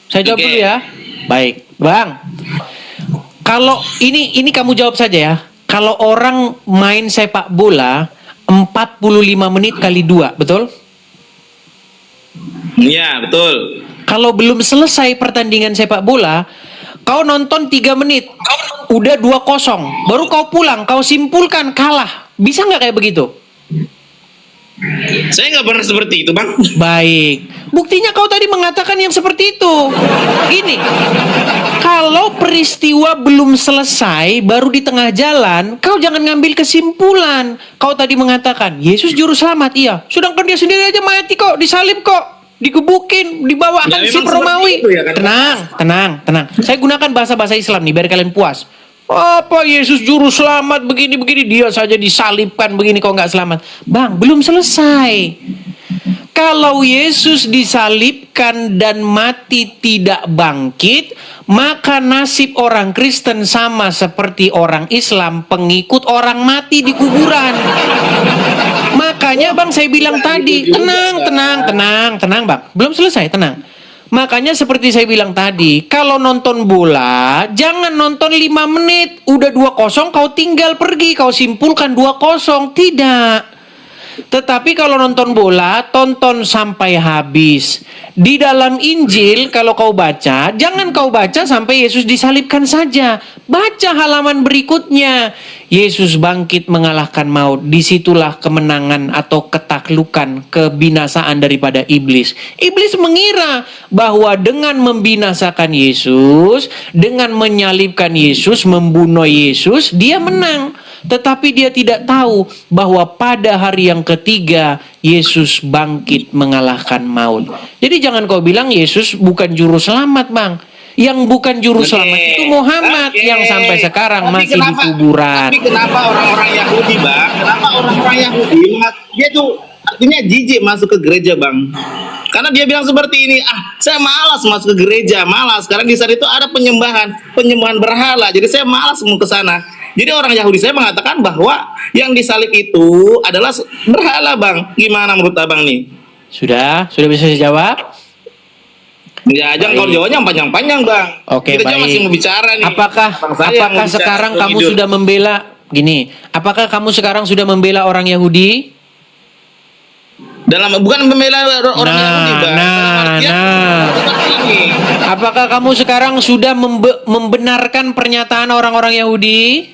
Saya jawab Oke. dulu ya. Baik, Bang. Kalau ini kamu jawab saja ya. Kalau orang main sepak bola 45 menit kali 2, betul? Iya, betul. Kalau belum selesai pertandingan sepak bola, kau nonton 3 menit, udah 2-0, baru kau pulang, kau simpulkan kalah. Bisa nggak kayak begitu? Saya nggak pernah seperti itu, Bang. Baik. Buktinya kau tadi mengatakan yang seperti itu. Gini, kalau peristiwa belum selesai, baru di tengah jalan, kau jangan ngambil kesimpulan. Kau tadi mengatakan, Yesus juru selamat, iya. Sedangkan dia sendiri aja mati kok, disalib kok. Digebukin, dibawa Ya, Hansip memang Romawi. seperti itu ya, kan? Tenang. Saya gunakan bahasa-bahasa Islam nih, biar kalian puas. Apa Yesus juru selamat begini-begini, dia saja disalibkan begini kok nggak selamat. Bang, belum selesai. Kalau Yesus disalibkan dan mati tidak bangkit, maka nasib orang Kristen sama seperti orang Islam, pengikut orang mati di kuburan. Makanya Bang saya bilang tadi, tenang Bang, belum selesai, tenang. Makanya seperti saya bilang tadi, kalau nonton bola, jangan nonton 5 menit. Udah 2-0, kau tinggal pergi, kau simpulkan 2-0. Tidak. Tetapi kalau nonton bola, tonton sampai habis. Di dalam Injil, kalau kau baca, jangan kau baca sampai Yesus disalibkan saja. Baca halaman berikutnya. Yesus bangkit mengalahkan maut. Disitulah kemenangan atau ketaklukan menaklukkan kebinasaan daripada iblis. Iblis mengira bahwa dengan membinasakan Yesus, dengan menyalibkan Yesus, membunuh Yesus, dia menang. Tetapi dia tidak tahu bahwa pada hari yang ketiga Yesus bangkit mengalahkan maut. Jadi jangan kau bilang Yesus bukan juru selamat, Bang. Yang bukan juru selamat itu Muhammad yang sampai sekarang masih di kuburan. Tapi kenapa orang-orang Yahudi, Bang? Kenapa orang-orang Yahudi dia tuh artinya jijik masuk ke gereja, Bang? Karena dia bilang seperti ini, saya malas masuk ke gereja, malas. Karena di sana itu ada penyembahan berhala. Jadi saya malas mau ke sana. Jadi orang Yahudi saya mengatakan bahwa yang disalib itu adalah berhala, Bang. Gimana menurut Abang nih? Sudah bisa saya jawab? Ya, jangan kalau jawabnya panjang-panjang, Bang. Oke, Kita baik. Masih mau bicara nih. Apakah sekarang kamu sudah membela gini? Apakah kamu sekarang sudah membela orang Yahudi? Bukan membela orang Yahudi, Bang. Apakah kamu sekarang sudah membenarkan pernyataan orang-orang Yahudi?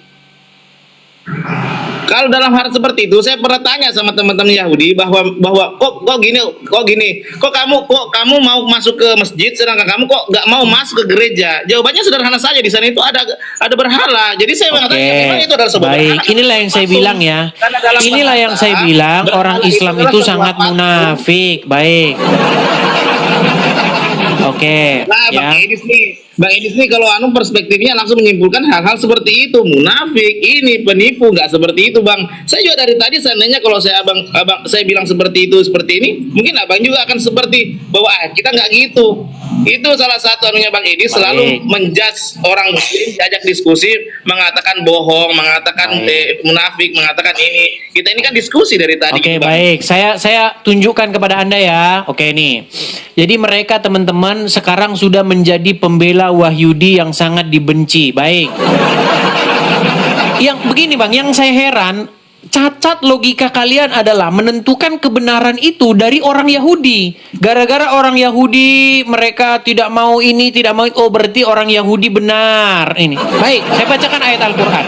Kalau dalam hal seperti itu, saya pernah tanya sama teman-teman Yahudi bahwa kok kamu mau masuk ke masjid, sedangkan kamu kok nggak mau masuk ke gereja? Jawabannya sederhana saja, di sana itu ada berhala. Jadi saya mengatakan memang itu adalah sebuah baik. berhala. Inilah yang saya bilang ya. Inilah yang saya bilang orang Islam itu sangat munafik. Baik. Oke. Nah, Ya. Bang Edis nih kalau perspektifnya langsung menyimpulkan hal-hal seperti itu, munafik, ini penipu, nggak seperti itu, Bang. Saya juga dari tadi seandainya kalau saya saya bilang seperti itu, seperti ini, mungkin Abang juga akan seperti bahwa kita nggak gitu. Itu salah satu anunya Bang Edis, selalu menjudge orang muslim, diajak diskusi, mengatakan bohong, mengatakan munafik, mengatakan ini. Kita ini kan diskusi dari tadi. Oke, gitu, Bang. baik. Saya tunjukkan kepada Anda ya. Oke nih. Jadi mereka teman-teman sekarang sudah menjadi pembela Wahyudi yang sangat dibenci. Baik. Yang begini, Bang, yang saya heran, cacat logika kalian adalah menentukan kebenaran itu dari orang Yahudi. Gara-gara orang Yahudi mereka tidak mau ini, tidak mau itu, oh berarti orang Yahudi benar ini. Baik, saya bacakan ayat Al-Qur'an.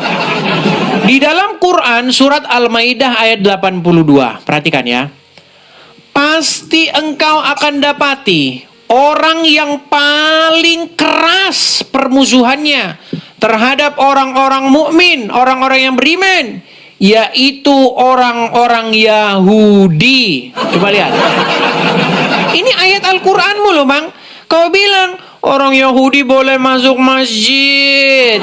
Di dalam Quran surat Al-Maidah ayat 82. Perhatikan ya. Pasti engkau akan dapati orang yang paling keras permusuhannya terhadap orang-orang mukmin, orang-orang yang beriman, yaitu orang-orang Yahudi. Coba lihat. Ini ayat Al-Qur'anmu loh, Bang. Kau bilang orang Yahudi boleh masuk masjid.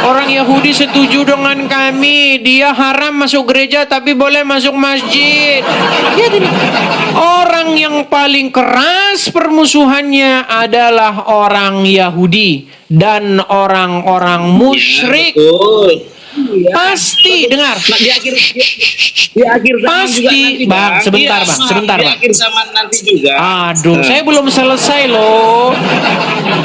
Orang Yahudi setuju dengan kami. Dia haram masuk gereja tapi boleh masuk masjid. Lihat ini. Orang yang paling keras permusuhannya adalah orang Yahudi dan orang-orang musyrik. Ya, betul. Ya, Pasti betul. dengar. Nah, di akhir zaman Pasti, juga nanti, Bang, sebentar, Iya, Bang, sebentar, di Bang. akhir zaman nanti juga. Aduh, saya belum selesai loh.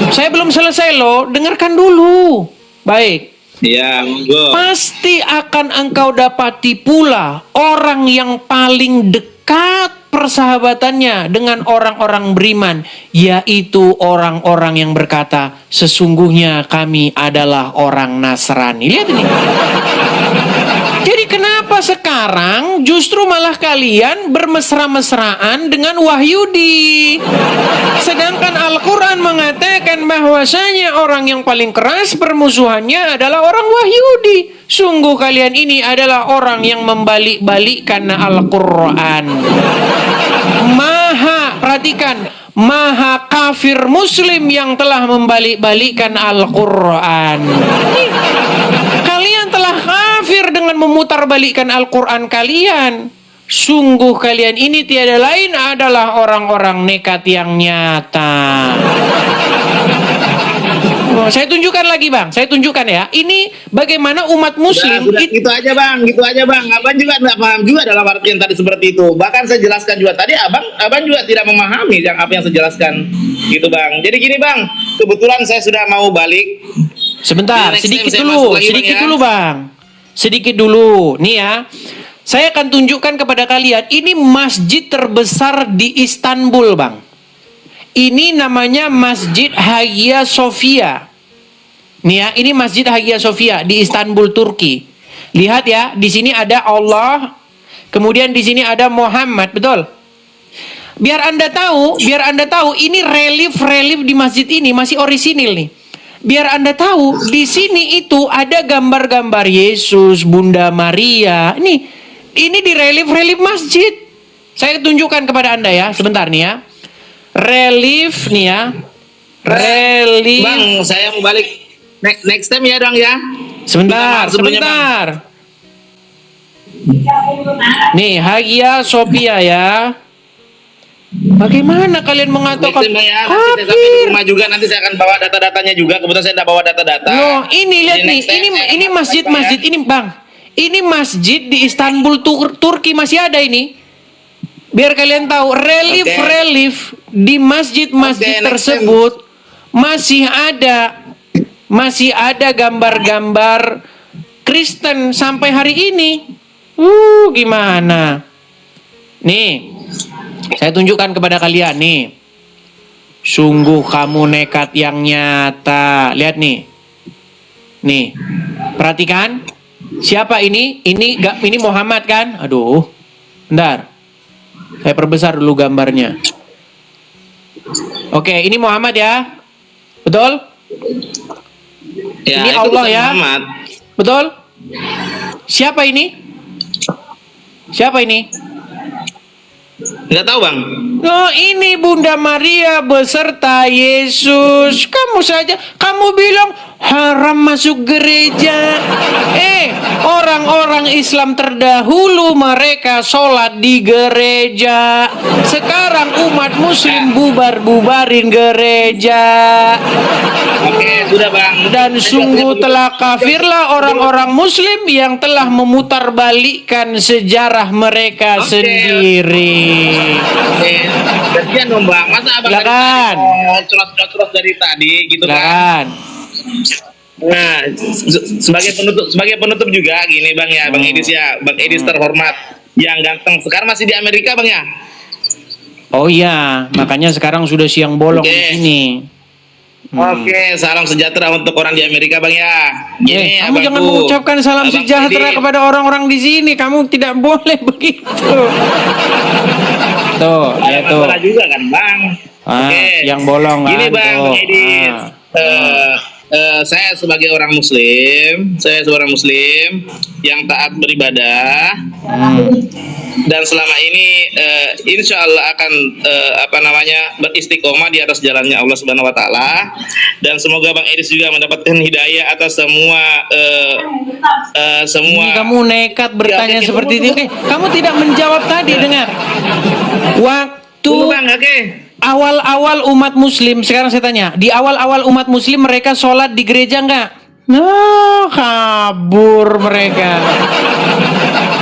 Saya belum selesai loh. Dengarkan dulu. Baik. Ya, monggo. Pasti akan engkau dapati pula orang yang paling dekat persahabatannya dengan orang-orang beriman, yaitu orang-orang yang berkata, sesungguhnya kami adalah orang Nasrani. Lihat ini. Jadi kenapa sekarang justru malah kalian bermesra-mesraan dengan Wahyudi? Sedangkan Al-Quran mengatakan bahwasanya orang yang paling keras permusuhannya adalah orang Wahyudi. Sungguh kalian ini adalah orang yang membalik-balikkan Al-Quran. Perhatikan, maha kafir muslim yang telah membalik-balikkan Al-Quran. Kalian telah kafir dengan memutarbalikkan Al-Quran kalian. Sungguh kalian ini tiada lain adalah orang-orang nekat yang nyata. Saya tunjukkan lagi, Bang. Saya tunjukkan ya. Ini bagaimana umat muslim. Gitu aja, Bang. Abang juga tidak paham juga dalam artian tadi seperti itu. Bahkan saya jelaskan juga tadi, abang juga tidak memahami apa yang saya jelaskan. Gitu, Bang. Jadi gini, Bang. Kebetulan saya sudah mau balik. Sebentar, sedikit dulu, Bang. Sedikit dulu. Nih ya. Saya akan tunjukkan kepada kalian. Ini masjid terbesar di Istanbul, Bang. Ini namanya Masjid Hagia Sophia. Nih ya, ini Masjid Hagia Sophia di Istanbul, Turki. Lihat ya, di sini ada Allah Kemudian di sini ada Muhammad, betul? Biar Anda tahu ini relief di masjid ini masih orisinil nih. Biar Anda tahu di sini itu ada gambar-gambar Yesus, Bunda Maria. Ini di relief masjid. Saya tunjukkan kepada Anda ya, sebentar nih ya. Relief nih ya. Relief. Bang, saya mau balik next time ya dong ya. Sebentar. Nih, Hagia Sophia ya. Bagaimana kalian mengatakan Next time ya, nanti saya sampai di rumah juga, nanti saya akan bawa data-datanya juga. Kebetulan saya tidak bawa data-data. Loh, ini lihat Jadi nih, next time saya ini akan masjid sampaikan, ini Bang. Ini masjid di Istanbul Turki masih ada ini. Biar kalian tahu relief di masjid-masjid Oke, next tersebut masih ada gambar-gambar Kristen sampai hari ini. Gimana? Nih, saya tunjukkan kepada kalian nih. Sungguh kamu nekat yang nyata. Lihat nih. Nih. Perhatikan. Siapa ini? Ini Muhammad kan? Aduh. Bentar. Saya perbesar dulu gambarnya. Oke, ini Muhammad ya. Betul? Ya, Ini itu Allah bukan ya. Muhammad. Betul? Siapa ini? Nggak tahu, Bang. Oh, ini Bunda Maria beserta Yesus. Kamu bilang haram masuk gereja. Orang-orang Islam terdahulu mereka sholat di gereja. Sekarang umat Muslim bubarin gereja. Oke, sudah, Bang. Dan sungguh telah kafirlah orang-orang Muslim yang telah memutarbalikkan sejarah mereka Oke. sendiri. Oke, gantian dong, Bang. Masa Abang Silakan. terus dari tadi gitu kan? Silakan. Nah, sebagai penutup juga gini, Bang ya, Bang Edis ya, Bang Edis terhormat yang ganteng. Sekarang masih di Amerika, Bang ya? Oh iya, makanya sekarang sudah siang bolong Oke. di sini. Oke, salam sejahtera untuk orang di Amerika, Bang ya. Gini, Kamu jangan Abangku. mengucapkan salam Abang sejahtera Edis. kepada orang-orang di sini. Kamu tidak boleh begitu. Tuh, ya tuh. Masalah juga kan, Bang. Siang bolong kan. Gini, Bang, tuh. Bang Edis. Saya sebagai seorang muslim yang taat beribadah dan selama ini insya Allah akan beristiqomah di atas jalannya Allah Subhanahu Wa Taala, dan semoga Bang Edis juga mendapatkan hidayah atas semua. Ini kamu nekat bertanya seperti itu. Kamu tidak menjawab tadi, dengar. Waktu Tunggu, Bang, oke. awal-awal umat Muslim, sekarang saya tanya, di awal-awal umat Muslim mereka sholat di gereja enggak? Kabur mereka.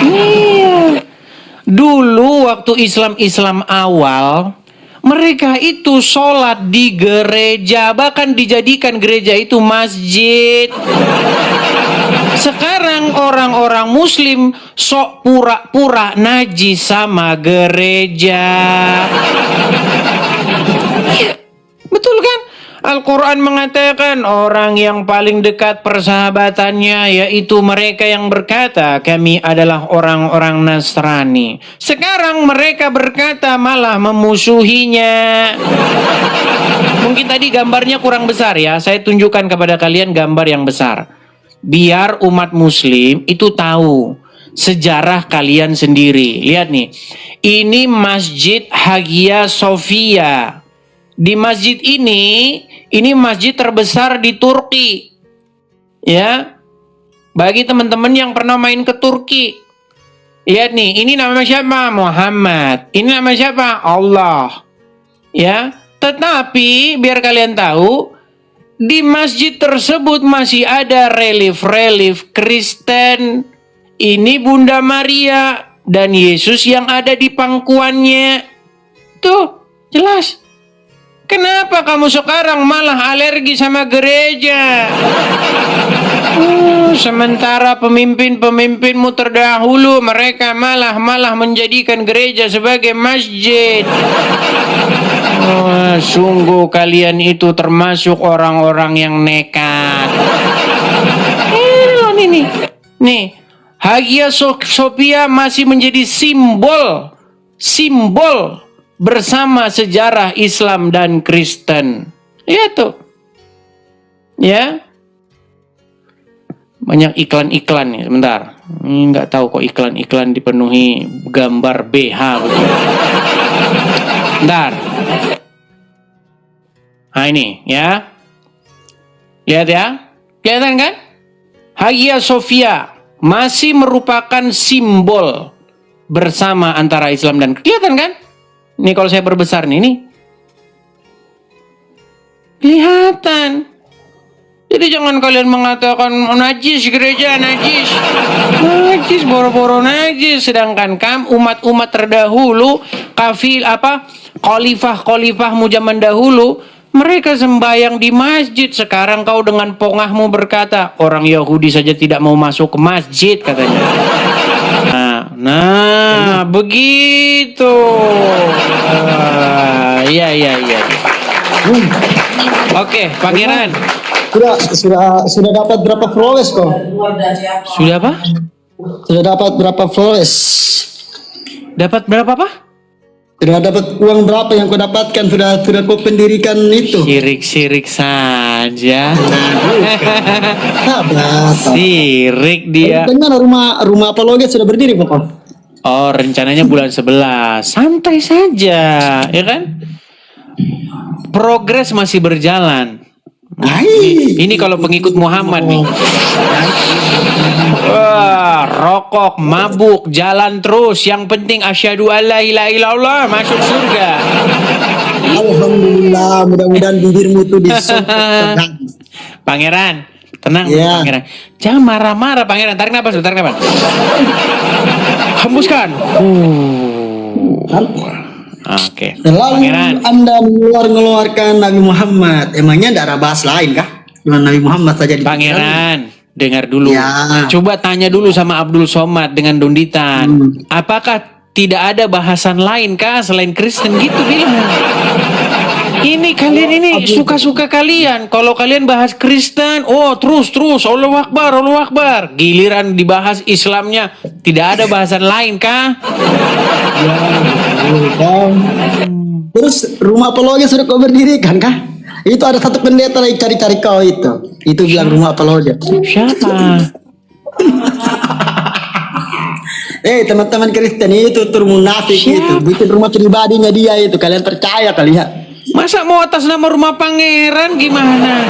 Iya. Dulu waktu Islam awal, mereka itu sholat di gereja, bahkan dijadikan gereja itu masjid. Sekarang orang-orang Muslim sok pura-pura najis sama gereja. Iya, betul kan? Al-Quran mengatakan orang yang paling dekat persahabatannya yaitu mereka yang berkata kami adalah orang-orang Nasrani. Sekarang mereka berkata malah memusuhinya. Mungkin tadi gambarnya kurang besar ya. Saya tunjukkan kepada kalian gambar yang besar. Biar umat Muslim itu tahu sejarah kalian sendiri. Lihat nih. Ini Masjid Hagia Sophia. Di masjid ini masjid terbesar di Turki. Ya. Bagi teman-teman yang pernah main ke Turki. Lihat nih, ini nama siapa? Muhammad. Ini nama siapa? Allah. Ya. Tetapi biar kalian tahu, di masjid tersebut masih ada relief Kristen. Ini Bunda Maria dan Yesus yang ada di pangkuannya. Tuh, jelas. Kenapa kamu sekarang malah alergi sama gereja? Sementara pemimpin-pemimpinmu terdahulu mereka malah menjadikan gereja sebagai masjid. Sungguh kalian itu termasuk orang-orang yang nekat. Nih, Hagia Sophia masih menjadi simbol bersama sejarah Islam dan Kristen. Ya tuh. Ya. Banyak iklan-iklan nih, sebentar. Ini nggak tahu kok iklan-iklan dipenuhi gambar BH begitu. Bentar. Nah ini ya. Lihat ya. Kelihatan kan? Hagia Sophia masih merupakan simbol bersama antara Islam dan kelihatan kan? Ini kalau saya perbesar nih. Kelihatan. Jadi jangan kalian mengatakan najis gereja, najis, boro-boro najis. Sedangkan umat-umat terdahulu, khalifah-khalifahmu zaman dahulu, mereka sembahyang di masjid. Sekarang kau dengan pongahmu berkata, orang Yahudi saja tidak mau masuk ke masjid katanya. Nah, begitu. Iya. Oke, Pangeran. Sudah dapat berapa followers kok? Sudah apa? Sudah dapat berapa followers? Dapat berapa apa? Sudah dapat uang berapa yang kau dapatkan? Sudah kau pendirikan itu? Sirik saja. Sabar. Sirik dia. Bagaimana rumah apologet sudah berdiri kok? Oh, rencananya bulan 11. Santai saja, ya kan? Progres masih berjalan. Ini kalau pengikut Muhammad nih. Wah, rokok, mabuk, jalan terus. Yang penting asyhadu alla ilaha illallah, masuk surga. Alhamdulillah, mudah-mudahan bibirmu itu disopot. Pangeran, tenang Ya. Pangeran. Jangan marah-marah Pangeran. Tarik nafas. Hembuskan. Oke. Selalu Pangeran. Anda mengeluarkan Nabi Muhammad. Emangnya tidak ada bahas lain kah? Cuma Nabi Muhammad saja Pangeran, dengar dulu. Ya. Coba tanya dulu sama Abdul Somad dengan Donditan. Apakah tidak ada bahasan lain kah selain Kristen gitu bilang. Ini kalian ini suka-suka kalian. Kalau kalian bahas Kristen, oh terus Allahu Akbar. Giliran dibahas Islamnya, tidak ada bahasan lain kah? Terus rumah apologet sudah kau berdirikan kah? Itu ada satu pendeta lagi cari-cari kau itu. Itu bilang rumah apologet. Siapa? Teman-teman Kristen itu tuh munafik itu. Bikin rumah pribadinya dia itu. Kalian percaya kali ya? Masa mau atas nama rumah pangeran gimana?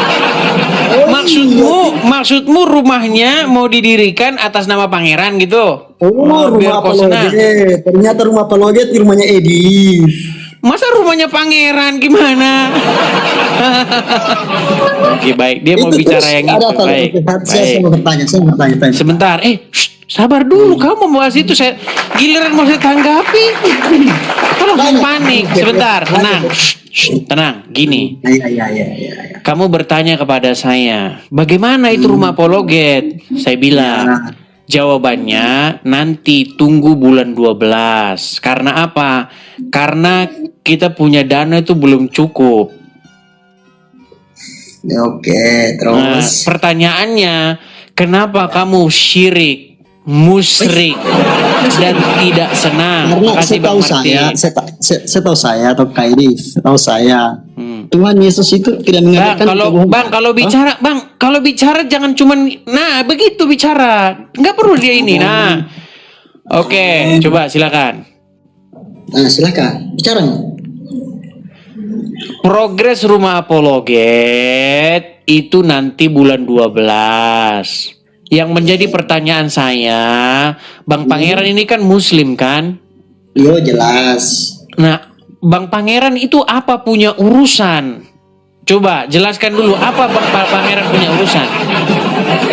Maksudmu rumahnya mau didirikan atas nama pangeran gitu? Oh, biar rumah kau senang. apologet. Ternyata rumah apologet di rumahnya Edi. Masa rumahnya pangeran gimana? Oke, baik. Dia mau Itu bicara terus yang ada itu. satu Baik. saya mau bertanya. Sebentar. Sabar dulu. Kamu membahas itu. Giliran mau saya tanggapi. Kalau langsung panik. Sebentar. Tenang. Tenang. Gini. Iya. Kamu bertanya kepada saya, bagaimana itu rumah apologet? Saya bilang, jawabannya nanti tunggu bulan 12. Karena apa? Karena kita punya dana itu belum cukup. Oke, Nah, terus. pertanyaannya, kenapa kamu syirik, musyrik, dan tidak senang? Karena Makasih Bang Martin. setahu saya atau Kaidi, setahu saya Tuhan Yesus itu tidak mengajarkan Kalau bicara jangan cuman begitu bicara. Nggak perlu dia ini. Oke, coba silakan. Nah, silakan bicara nih. Progres rumah apologet itu nanti bulan 12. Yang menjadi pertanyaan saya, Bang Pangeran ini kan muslim kan? Yo, jelas. Nah, Bang Pangeran itu apa punya urusan? Coba jelaskan dulu apa Bang Pangeran punya urusan.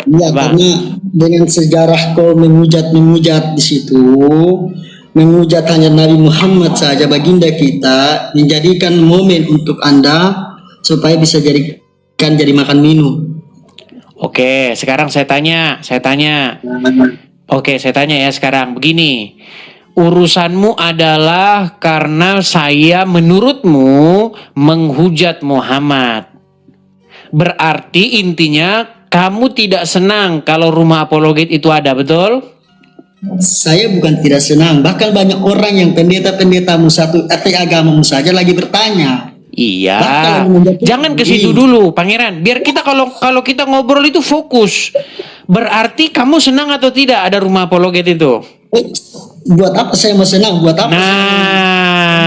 Iya, karena dengan sejarah kau menghujat di situ, menghujat hanya Nabi Muhammad saja, baginda kita, menjadikan momen untuk Anda supaya bisa jadi makan minum. Oke, sekarang saya tanya. Oke, saya tanya ya sekarang. Begini, urusanmu adalah karena saya menurutmu menghujat Muhammad. Berarti intinya kamu tidak senang kalau rumah apologet itu ada, betul? Saya bukan tidak senang, bahkan banyak orang yang pendeta-pendetamu satu agamamu saja lagi bertanya. Iya. Bahkan menjatuhkan Jangan ke situ diri. dulu, Pangeran. Biar kita kalau kita ngobrol itu fokus. Berarti kamu senang atau tidak ada rumah apologet itu? Buat apa saya mau senang? Buat apa? Nah.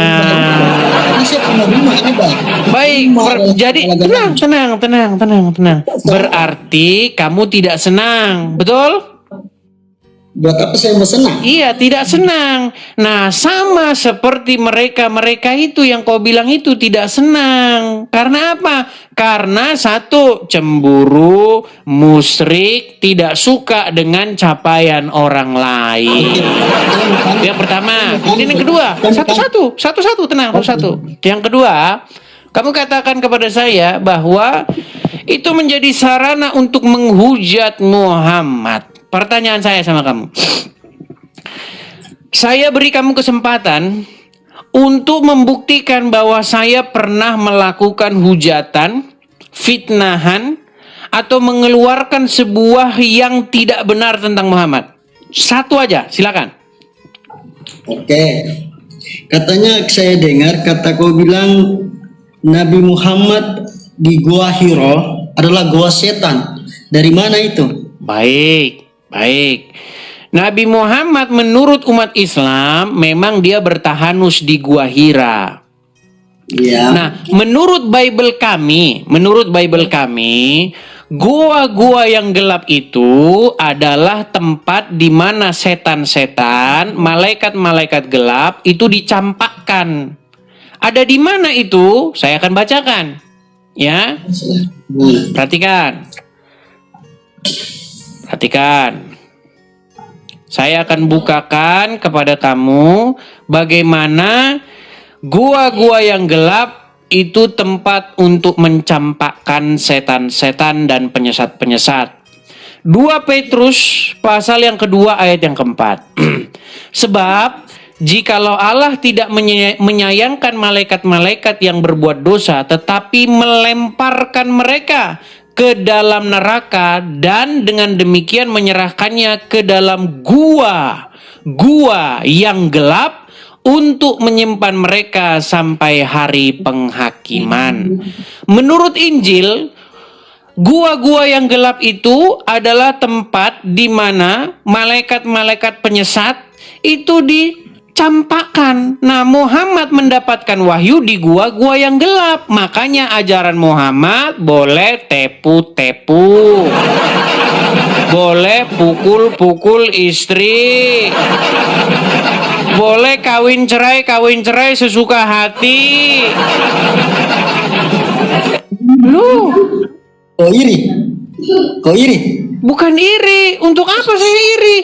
Ini saya punya rumah ini, Bang. Baik, jadi tenang. Berarti kamu tidak senang, betul? Buat apa saya mau senang? Iya, tidak senang. Nah, sama seperti mereka itu yang kau bilang itu tidak senang. Karena apa? Karena satu, cemburu, musyrik, tidak suka dengan capaian orang lain. Yang pertama. Kemudian yang kedua, satu-satu, tenang, satu. Yang kedua, kamu katakan kepada saya bahwa itu menjadi sarana untuk menghujat Muhammad. Pertanyaan saya sama kamu. Saya beri kamu kesempatan untuk membuktikan bahwa saya pernah melakukan hujatan, fitnahan, atau mengeluarkan sebuah yang tidak benar tentang Muhammad. Satu aja, silakan. Oke. Katanya saya dengar kata kau bilang Nabi Muhammad di Gua Hiro adalah gua setan. Dari mana itu? Baik. Nabi Muhammad menurut umat Islam memang dia bertahanus di Gua Hira. Ya. Nah, menurut Bible kami, gua-gua yang gelap itu adalah tempat di mana setan-setan, malaikat-malaikat gelap itu dicampakkan. Ada di mana itu? Saya akan bacakan. Ya. Perhatikan. Saya akan bukakan kepada kamu bagaimana gua-gua yang gelap itu tempat untuk mencampakkan setan-setan dan penyesat-penyesat. 2 Petrus pasal yang kedua ayat yang keempat. Sebab jikalau Allah tidak menyayangkan malaikat-malaikat yang berbuat dosa, tetapi melemparkan mereka ke dalam neraka dan dengan demikian menyerahkannya ke dalam gua yang gelap untuk menyimpan mereka sampai hari penghakiman. Menurut Injil, gua-gua yang gelap itu adalah tempat di mana malaikat-malaikat penyesat itu dicampakkan. Nah, Muhammad mendapatkan wahyu di gua-gua yang gelap. Makanya ajaran Muhammad boleh tepu-tepu. Boleh pukul-pukul istri. Boleh kawin cerai sesuka hati. Lu Kau iri? bukan iri. Untuk apa saya iri?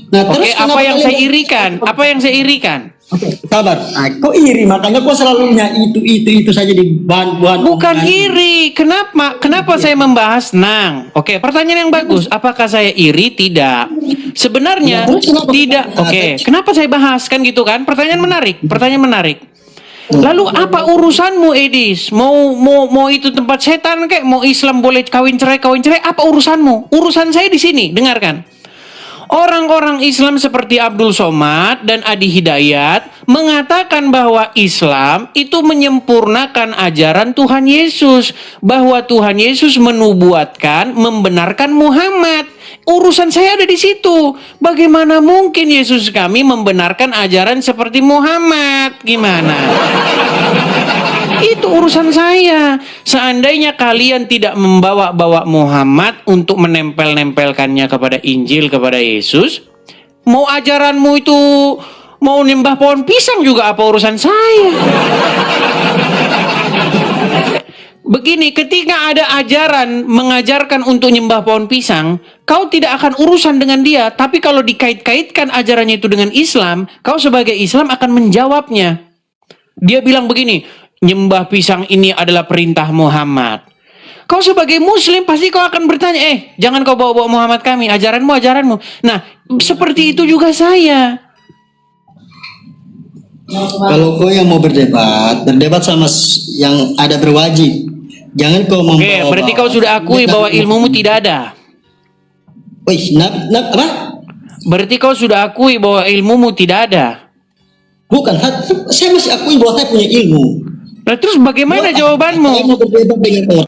Nah, Oke, terus apa yang kenapa saya kalian- irikan? Apa yang saya irikan? Oke, sabar. Nah, kau iri, makanya kau selalunya itu saja di bahan-bahan. Bukan iri. Kenapa saya membahas senang? Oke, pertanyaan yang bagus. Apakah saya iri? Tidak. Sebenarnya Nah, terus kenapa- tidak. Oke, kenapa saya bahas kan gitu kan? Pertanyaan menarik. Lalu apa urusanmu, Edis? Mau itu tempat setan kayak mau Islam boleh kawin cerai? Apa urusanmu? Urusan saya di sini. Dengarkan. Orang-orang Islam seperti Abdul Somad dan Adi Hidayat mengatakan bahwa Islam itu menyempurnakan ajaran Tuhan Yesus, bahwa Tuhan Yesus menubuatkan, membenarkan Muhammad. Urusan saya ada di situ. Bagaimana mungkin Yesus kami membenarkan ajaran seperti Muhammad? Gimana? Itu urusan saya. Seandainya kalian tidak membawa-bawa Muhammad untuk menempel-nempelkannya kepada Injil, kepada Yesus, mau ajaranmu itu mau nimbah pohon pisang juga apa urusan saya? Begini, ketika ada ajaran mengajarkan untuk nyembah pohon pisang, kau tidak akan urusan dengan dia. Tapi kalau dikait-kaitkan ajarannya itu dengan Islam, kau sebagai Islam akan menjawabnya. Dia bilang begini, nyembah pisang ini adalah perintah Muhammad. Kau sebagai Muslim pasti kau akan bertanya, jangan kau bawa-bawa Muhammad kami, ajaranmu. Nah, seperti itu juga saya. Kalau kau yang mau berdebat sama yang ada berwajib. Jangan kau membawa. Oke, berarti kau sudah akui bahwa ilmumu tidak ada. Wih, apa? Berarti kau sudah akui bahwa ilmumu tidak ada. Bukan, saya masih akui bahwa saya punya ilmu. Nah, terus bagaimana Saya jawabanmu? mau berdebat dengan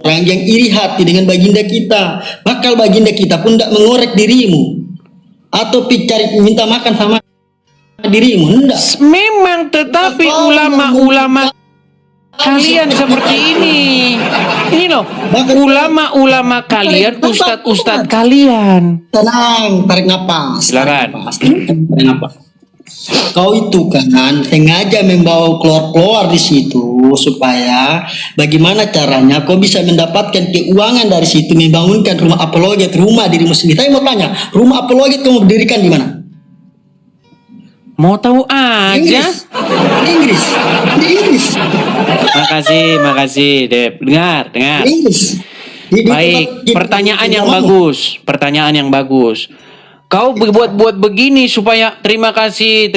orang yang iri hati dengan baginda kita, bakal baginda kita pun tidak mengorek dirimu atau cari minta makan sama dirimu, enggak. Memang, tetapi ulama-ulama kalian seperti ini. Ini loh, ulama-ulama kalian, ustadz-ustadz kalian. Tenang, tarik napas. Silakan. Tarik napas. Kau itu kan sengaja membawa keluar-keluar di situ supaya bagaimana caranya kau bisa mendapatkan keuangan dari situ, membangunkan rumah apologet, rumah dirimu sendiri. Saya mau tanya, rumah apologet kamu dirikan di mana? Mau tahu aja? Di Inggris. Di Inggris. Makasih, Dep. Dengar. Di Inggris. Baik, pertanyaan yang bagus. Kau buat begini supaya terima kasih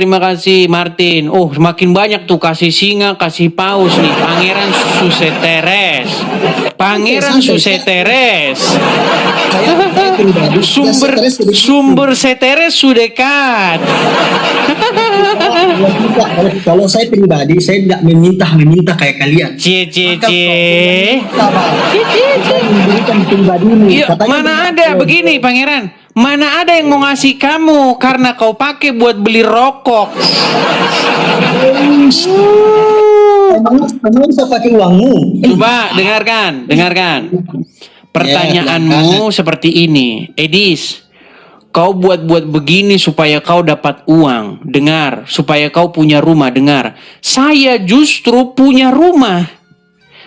Martin. Oh, semakin banyak tuh kasih singa, kasih paus nih. Pangeran Suseteres. Sumber seteres sudah dekat. Kalau saya pribadi, saya tidak meminta kayak kalian. Cie. Memberikan pribadimu. Iya, mana ada begini, Pangeran? Mana ada yang mau ngasih kamu karena kau pakai buat beli rokok? Kamu bisa pakai uangmu. Coba dengarkan. Pertanyaanmu seperti ini, Edis. Kau buat begini supaya kau dapat uang. Dengar, supaya kau punya rumah. Dengar, saya justru punya rumah.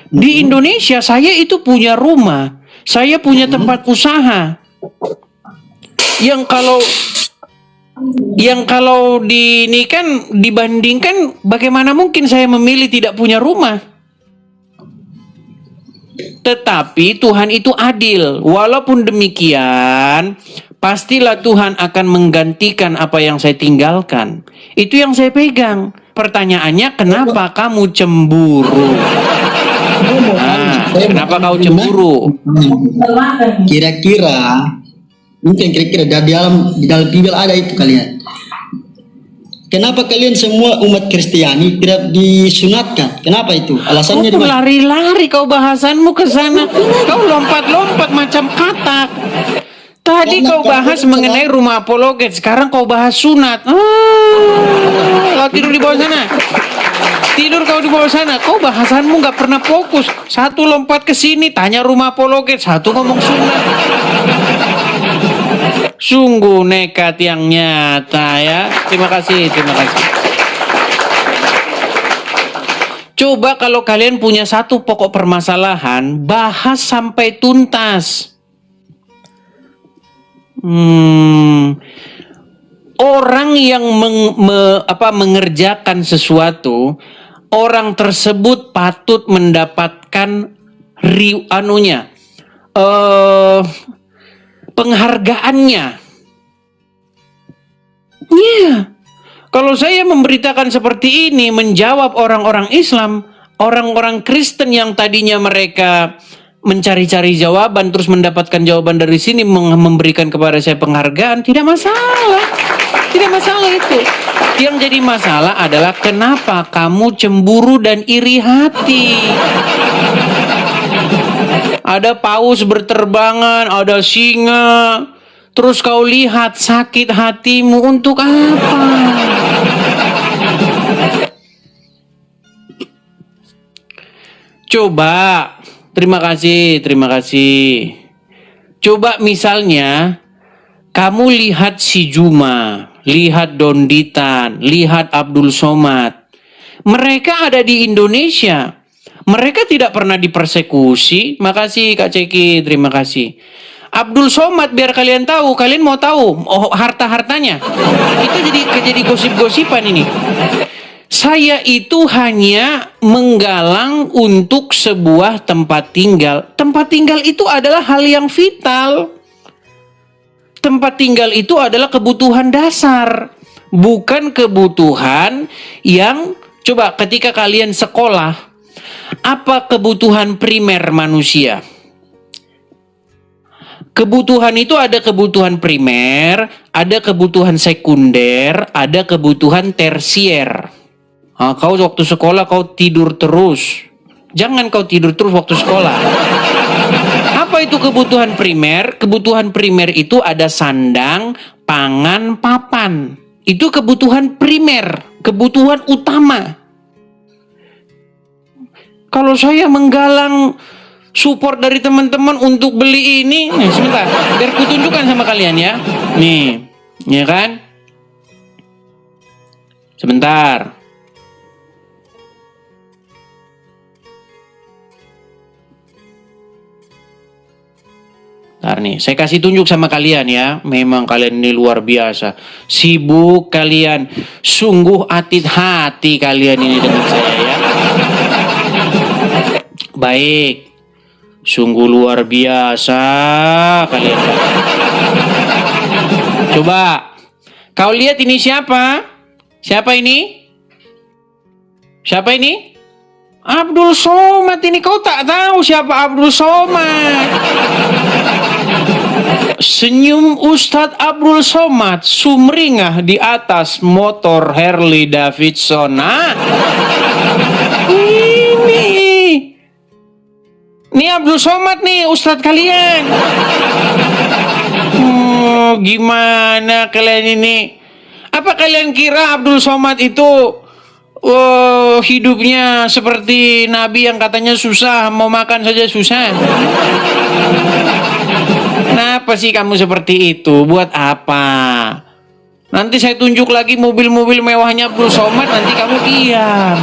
Di Indonesia saya itu punya rumah. Saya punya tempat usaha. Yang kalau dibandingkan, bagaimana mungkin saya memilih tidak punya rumah? Tetapi Tuhan itu adil. Walaupun demikian, pastilah Tuhan akan menggantikan apa yang saya tinggalkan. Itu yang saya pegang. Pertanyaannya, kenapa kamu cemburu? Kenapa kau cemburu? Kira-kira di dalam Bible ada itu kalian. Kenapa kalian semua umat Kristiani tidak disunatkan? Kenapa itu? Alasannya di mana? Lari-lari kau bahasanmu ke sana. Kau lompat-lompat macam katak. Tadi kau bahas mengenai rumah apologet, sekarang kau bahas sunat. Kau tidur di bawah sana. Kau bahasanmu nggak pernah fokus. Satu lompat ke sini, tanya rumah apologet, satu ngomong sunat. Sungguh nekat yang nyata ya. Terima kasih. Coba kalau kalian punya satu pokok permasalahan, bahas sampai tuntas. Orang yang mengerjakan sesuatu, orang tersebut patut mendapatkan penghargaannya. Kalau saya memberitakan seperti ini, menjawab orang-orang Islam, orang-orang Kristen yang tadinya mereka mencari-cari jawaban, terus mendapatkan jawaban dari sini, memberikan kepada saya penghargaan, tidak masalah itu. Yang jadi masalah adalah kenapa kamu cemburu dan iri hati. Ada paus berterbangan, ada singa. Terus kau lihat sakit hatimu untuk apa? Coba, terima kasih. Coba misalnya, kamu lihat si Juma, lihat Donditan, lihat Abdul Somad. Mereka ada di Indonesia. Mereka tidak pernah dipersekusi. Makasih Kak Ceki, terima kasih. Abdul Somad, biar kalian tahu, kalian mau tahu harta-hartanya. Itu jadi gosip-gosipan ini. Saya itu hanya menggalang untuk sebuah tempat tinggal. Tempat tinggal itu adalah hal yang vital. Tempat tinggal itu adalah kebutuhan dasar, bukan kebutuhan yang, coba ketika kalian sekolah, apa kebutuhan primer manusia? Kebutuhan itu ada kebutuhan primer, ada kebutuhan sekunder, ada kebutuhan tersier. Nah, kau waktu sekolah kau tidur terus. Jangan kau tidur terus waktu sekolah. Apa itu kebutuhan primer? Kebutuhan primer itu ada sandang, pangan, papan. Itu kebutuhan primer, kebutuhan utama. Kalau saya menggalang support dari teman-teman untuk beli ini, nih sebentar, biar kutunjukkan sama kalian ya. Nih, ya kan? Sebentar. Bentar nih, saya kasih tunjuk sama kalian ya. Memang kalian ini luar biasa. Sibuk kalian, sungguh atit hati kalian ini dengan saya ya. Baik. Sungguh luar biasa kalian. Coba kau lihat ini siapa? Siapa ini? Siapa ini? Abdul Somad ini. Kau tak tahu siapa Abdul Somad? Senyum Ustadz Abdul Somad sumringah di atas motor Harley Davidson. Nah, ini Abdul Somad nih, Ustadz kalian. Gimana kalian ini? Apa kalian kira Abdul Somad itu hidupnya seperti Nabi yang katanya susah, mau makan saja susah? Kenapa sih kamu seperti itu? Buat apa? Nanti saya tunjuk lagi mobil-mobil mewahnya Abdul Somad, nanti kamu diam.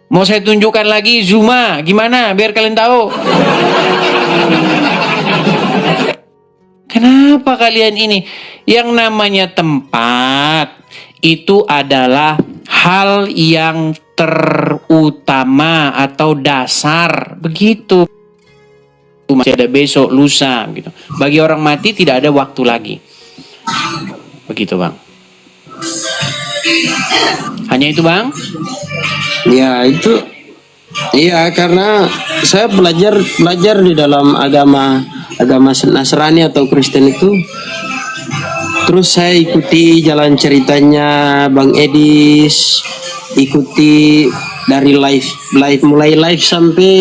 Mau saya tunjukkan lagi Zuma, gimana? Biar kalian tahu. Kenapa kalian ini? Yang namanya tempat itu adalah hal yang terutama atau dasar. Begitu. Masih ada besok, lusa gitu. Bagi orang mati tidak ada waktu lagi. Begitu, Bang. Hanya itu, Bang? Ya itu, iya karena saya belajar di dalam agama Nasrani atau Kristen itu, terus saya ikuti jalan ceritanya Bang Edis, ikuti dari mulai live sampai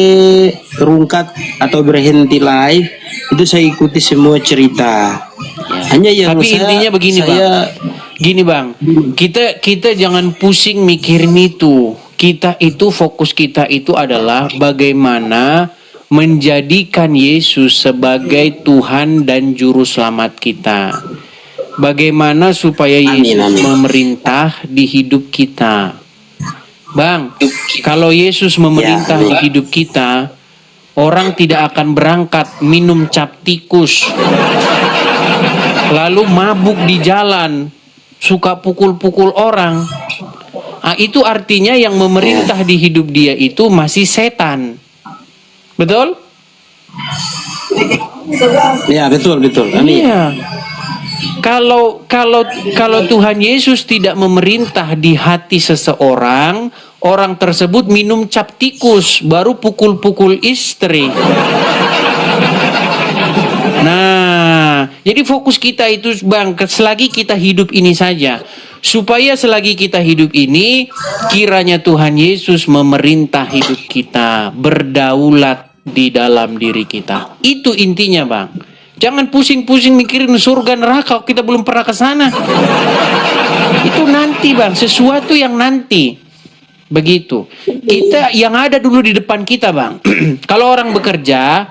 terungkat atau berhenti live, itu saya ikuti semua cerita. Hanya yang tapi intinya begini, Bang. Gini, Bang, kita jangan pusing mikirin itu. Kita itu fokus kita itu adalah bagaimana menjadikan Yesus sebagai Tuhan dan Juru Selamat kita. Bagaimana supaya Yesus memerintah di hidup kita. Bang, kalau Yesus memerintah di hidup kita, orang tidak akan berangkat minum cap tikus, lalu mabuk di jalan, suka pukul-pukul orang. Nah, itu artinya yang memerintah di hidup dia itu masih setan. Betul? Ya, betul. Amin. Iya. Kalau Tuhan Yesus tidak memerintah di hati seseorang, orang tersebut minum cap tikus, baru pukul-pukul istri. Nah, jadi fokus kita itu, Bang, selagi kita hidup ini saja. Supaya selagi kita hidup ini, kiranya Tuhan Yesus memerintah hidup kita, berdaulat di dalam diri kita. Itu intinya, Bang. Jangan pusing-pusing mikirin surga neraka, kita belum pernah ke sana. Itu nanti, Bang, sesuatu yang nanti. Begitu. Kita yang ada dulu di depan kita, Bang. Kalau orang bekerja,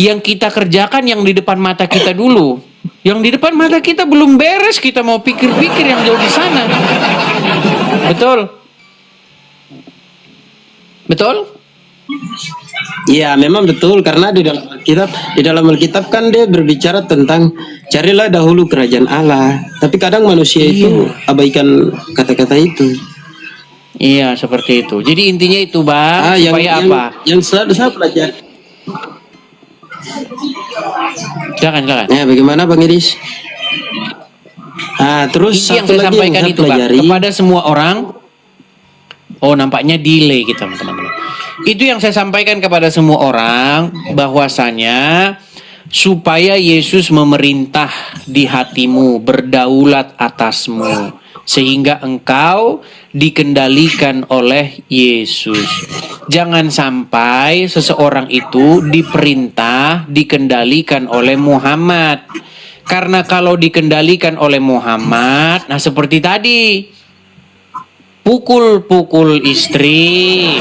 yang kita kerjakan yang di depan mata kita dulu. Yang di depan mata kita belum beres, kita mau pikir-pikir yang jauh di sana. Betul? Betul? Iya, memang betul, karena di dalam Alkitab kan dia berbicara tentang carilah dahulu kerajaan Allah. Tapi kadang manusia itu abaikan kata-kata itu. Iya, seperti itu. Jadi intinya itu, Bang, supaya apa? Yang selalu saya pelajari. Jangan. Nah, bagaimana Bang Edis? Nah, terus Ini yang satu saya lagi sampaikan yang saya itu, Bang, pelajari. kepada semua orang. Oh, nampaknya delay gitu teman-teman. Itu yang saya sampaikan kepada semua orang, bahwasanya supaya Yesus memerintah di hatimu, berdaulat atasmu, sehingga engkau dikendalikan oleh Yesus. Jangan sampai seseorang itu diperintah, dikendalikan oleh Muhammad. Karena kalau dikendalikan oleh Muhammad, nah seperti tadi, pukul-pukul istri,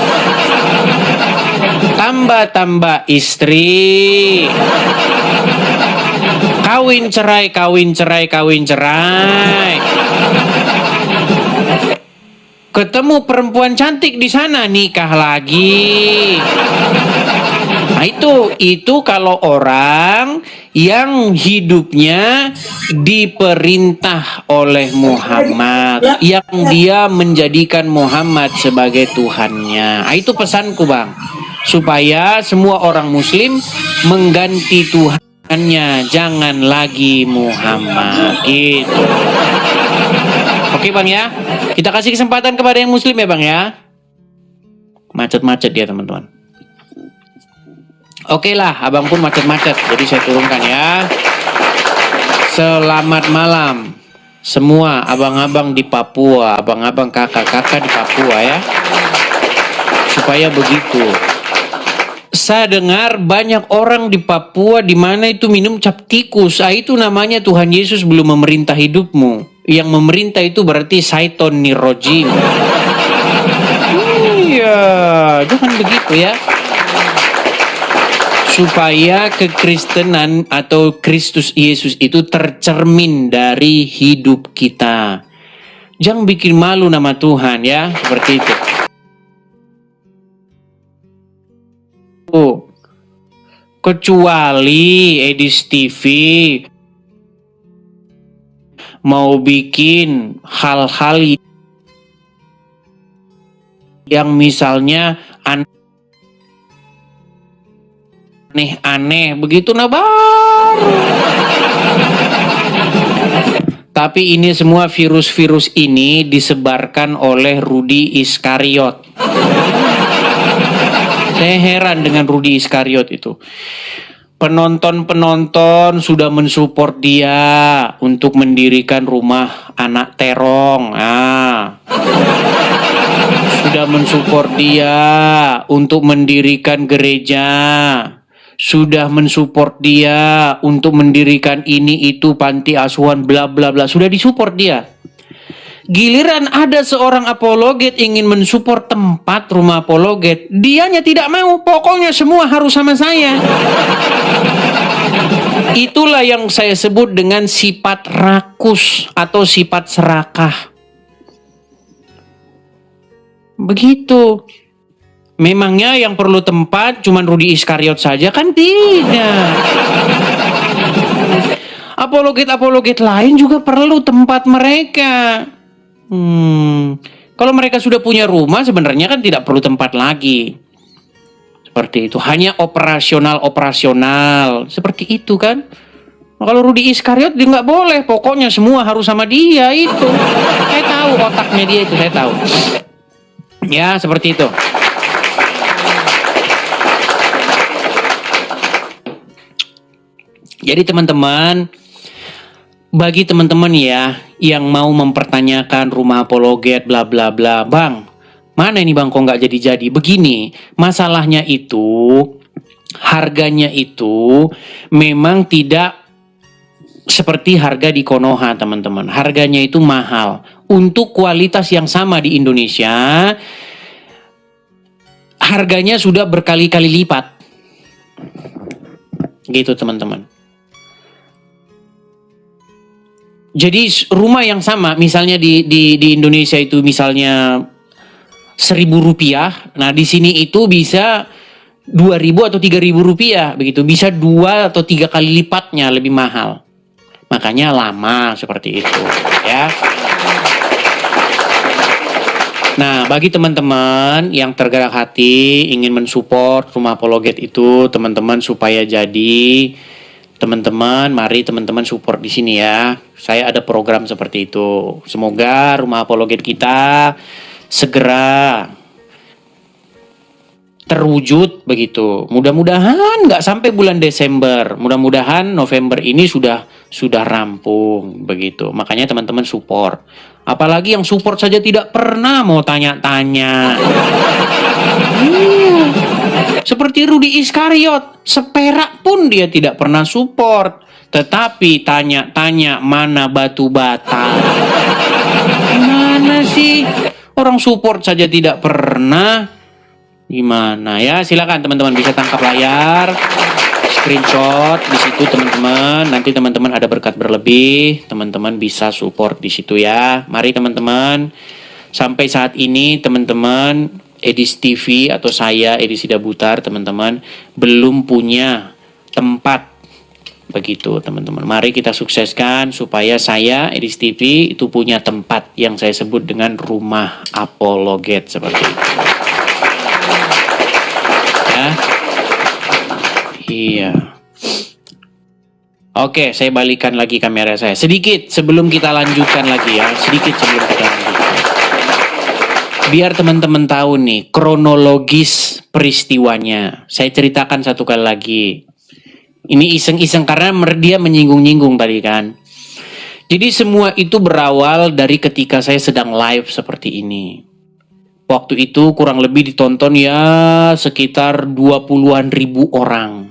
tambah-tambah istri, kawin cerai, kawin cerai, kawin cerai. Ketemu perempuan cantik di sana, nikah lagi. Nah itu kalau orang yang hidupnya diperintah oleh Muhammad, yang dia menjadikan Muhammad sebagai Tuhannya. Nah, itu pesanku Bang, supaya semua orang Muslim mengganti Tuhannya, jangan lagi Muhammad. Itu. Oke Bang ya, kita kasih kesempatan kepada yang Muslim ya Bang ya. Macet-macet dia teman-teman. Oke lah, abang pun macet-macet, jadi saya turunkan ya. Selamat malam semua abang-abang di Papua, abang-abang kakak-kakak di Papua ya. Supaya begitu. Saya dengar banyak orang di Papua di mana itu minum cap tikus. Ah, itu namanya Tuhan Yesus belum memerintah hidupmu. Yang memerintah itu berarti Syaiton Nirojim. Iya, jangan begitu ya. Supaya kekristenan atau Kristus Yesus itu tercermin dari hidup kita. Jangan bikin malu nama Tuhan ya, seperti itu. Kecuali Edis TV mau bikin hal-hal yang misalnya aneh-aneh begitu, nah baru. Tapi ini semua virus-virus ini disebarkan oleh Rudy Iskariot. Saya heran dengan Rudy Iskariot itu. Penonton-penonton sudah mensupport dia untuk mendirikan rumah anak terong. Sudah mensupport dia untuk mendirikan gereja. Sudah mensupport dia untuk mendirikan ini itu panti asuhan bla bla bla. Sudah disupport dia. Giliran ada seorang apologet ingin mensupport tempat rumah apologet, dianya tidak mau. Pokoknya semua harus sama saya. Itulah yang saya sebut dengan sifat rakus atau sifat serakah. Begitu. Memangnya yang perlu tempat cuma Rudy Iskariot saja? Kan tidak. Apologet-apologet lain juga perlu tempat mereka. Kalau mereka sudah punya rumah sebenarnya kan tidak perlu tempat lagi. Seperti itu. Hanya operasional. Seperti itu kan. Kalau Rudy Iskariot dia nggak boleh. Pokoknya semua harus sama dia itu. Saya tahu otaknya dia itu. Saya tahu. Ya seperti itu. Jadi teman-teman, bagi teman-teman ya yang mau mempertanyakan rumah apologet bla bla bla, Bang, mana ini Bang kok nggak jadi-jadi? Begini, masalahnya itu harganya itu memang tidak seperti harga di Konoha teman-teman. Harganya itu mahal. Untuk kualitas yang sama di Indonesia, harganya sudah berkali-kali lipat. Gitu teman-teman. Jadi rumah yang sama, misalnya di Indonesia itu misalnya Rp1.000, nah di sini itu bisa Rp2.000 atau Rp3.000, begitu. Bisa 2 atau 3 kali lipatnya lebih mahal. Makanya lama seperti itu, ya. Nah, bagi teman-teman yang tergerak hati ingin mensupport rumah apologet itu, teman-teman supaya jadi. Teman-teman, mari teman-teman support di sini ya. Saya ada program seperti itu. Semoga rumah apologet kita segera terwujud begitu. Mudah-mudahan nggak sampai bulan Desember, mudah-mudahan November ini sudah rampung begitu. Makanya teman-teman support. Apalagi yang support saja tidak pernah mau tanya-tanya. Seperti Rudi Iskariot, seperak pun dia tidak pernah support. Tetapi tanya-tanya mana batu bata. Gimana sih? Orang support saja tidak pernah. Gimana ya? Silakan teman-teman bisa tangkap layar, screenshot di situ teman-teman. Nanti teman-teman ada berkat berlebih, teman-teman bisa support di situ ya. Mari teman-teman. Sampai saat ini teman-teman Edis TV atau saya Edis Sidabutar teman-teman belum punya tempat begitu teman-teman. Mari kita sukseskan supaya saya Edis TV itu punya tempat yang saya sebut dengan rumah apologet seperti itu. Ya. Iya. Oke, saya balikan lagi kamera saya. Sedikit sebelum kita lanjutkan lagi ya. Sedikit sebelum kita lanjutkan. Biar teman-teman tahu nih kronologis peristiwanya. Saya ceritakan satu kali lagi. Ini iseng-iseng karena dia menyinggung-nyinggung tadi kan. Jadi semua itu berawal dari ketika saya sedang live seperti ini. Waktu itu kurang lebih ditonton ya sekitar 20-an ribu orang.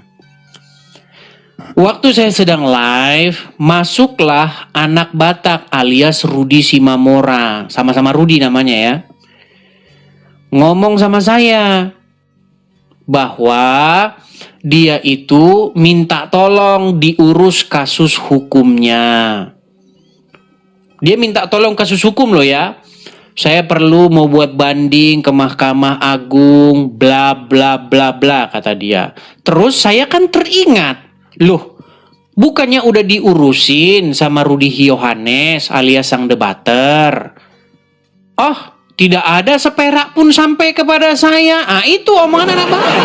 Waktu saya sedang live, masuklah anak Batak alias Rudi Simamora. Sama-sama Rudi namanya ya. Ngomong sama saya bahwa dia itu minta tolong diurus kasus hukumnya. Dia minta tolong kasus hukum loh ya. Saya perlu mau buat banding ke Mahkamah Agung, bla bla bla bla kata dia. Terus saya kan teringat, loh bukannya udah diurusin sama Rudi Yohanes alias sang debater. Oh, tidak ada seperak pun sampai kepada saya. Ah itu omongan anak bapak.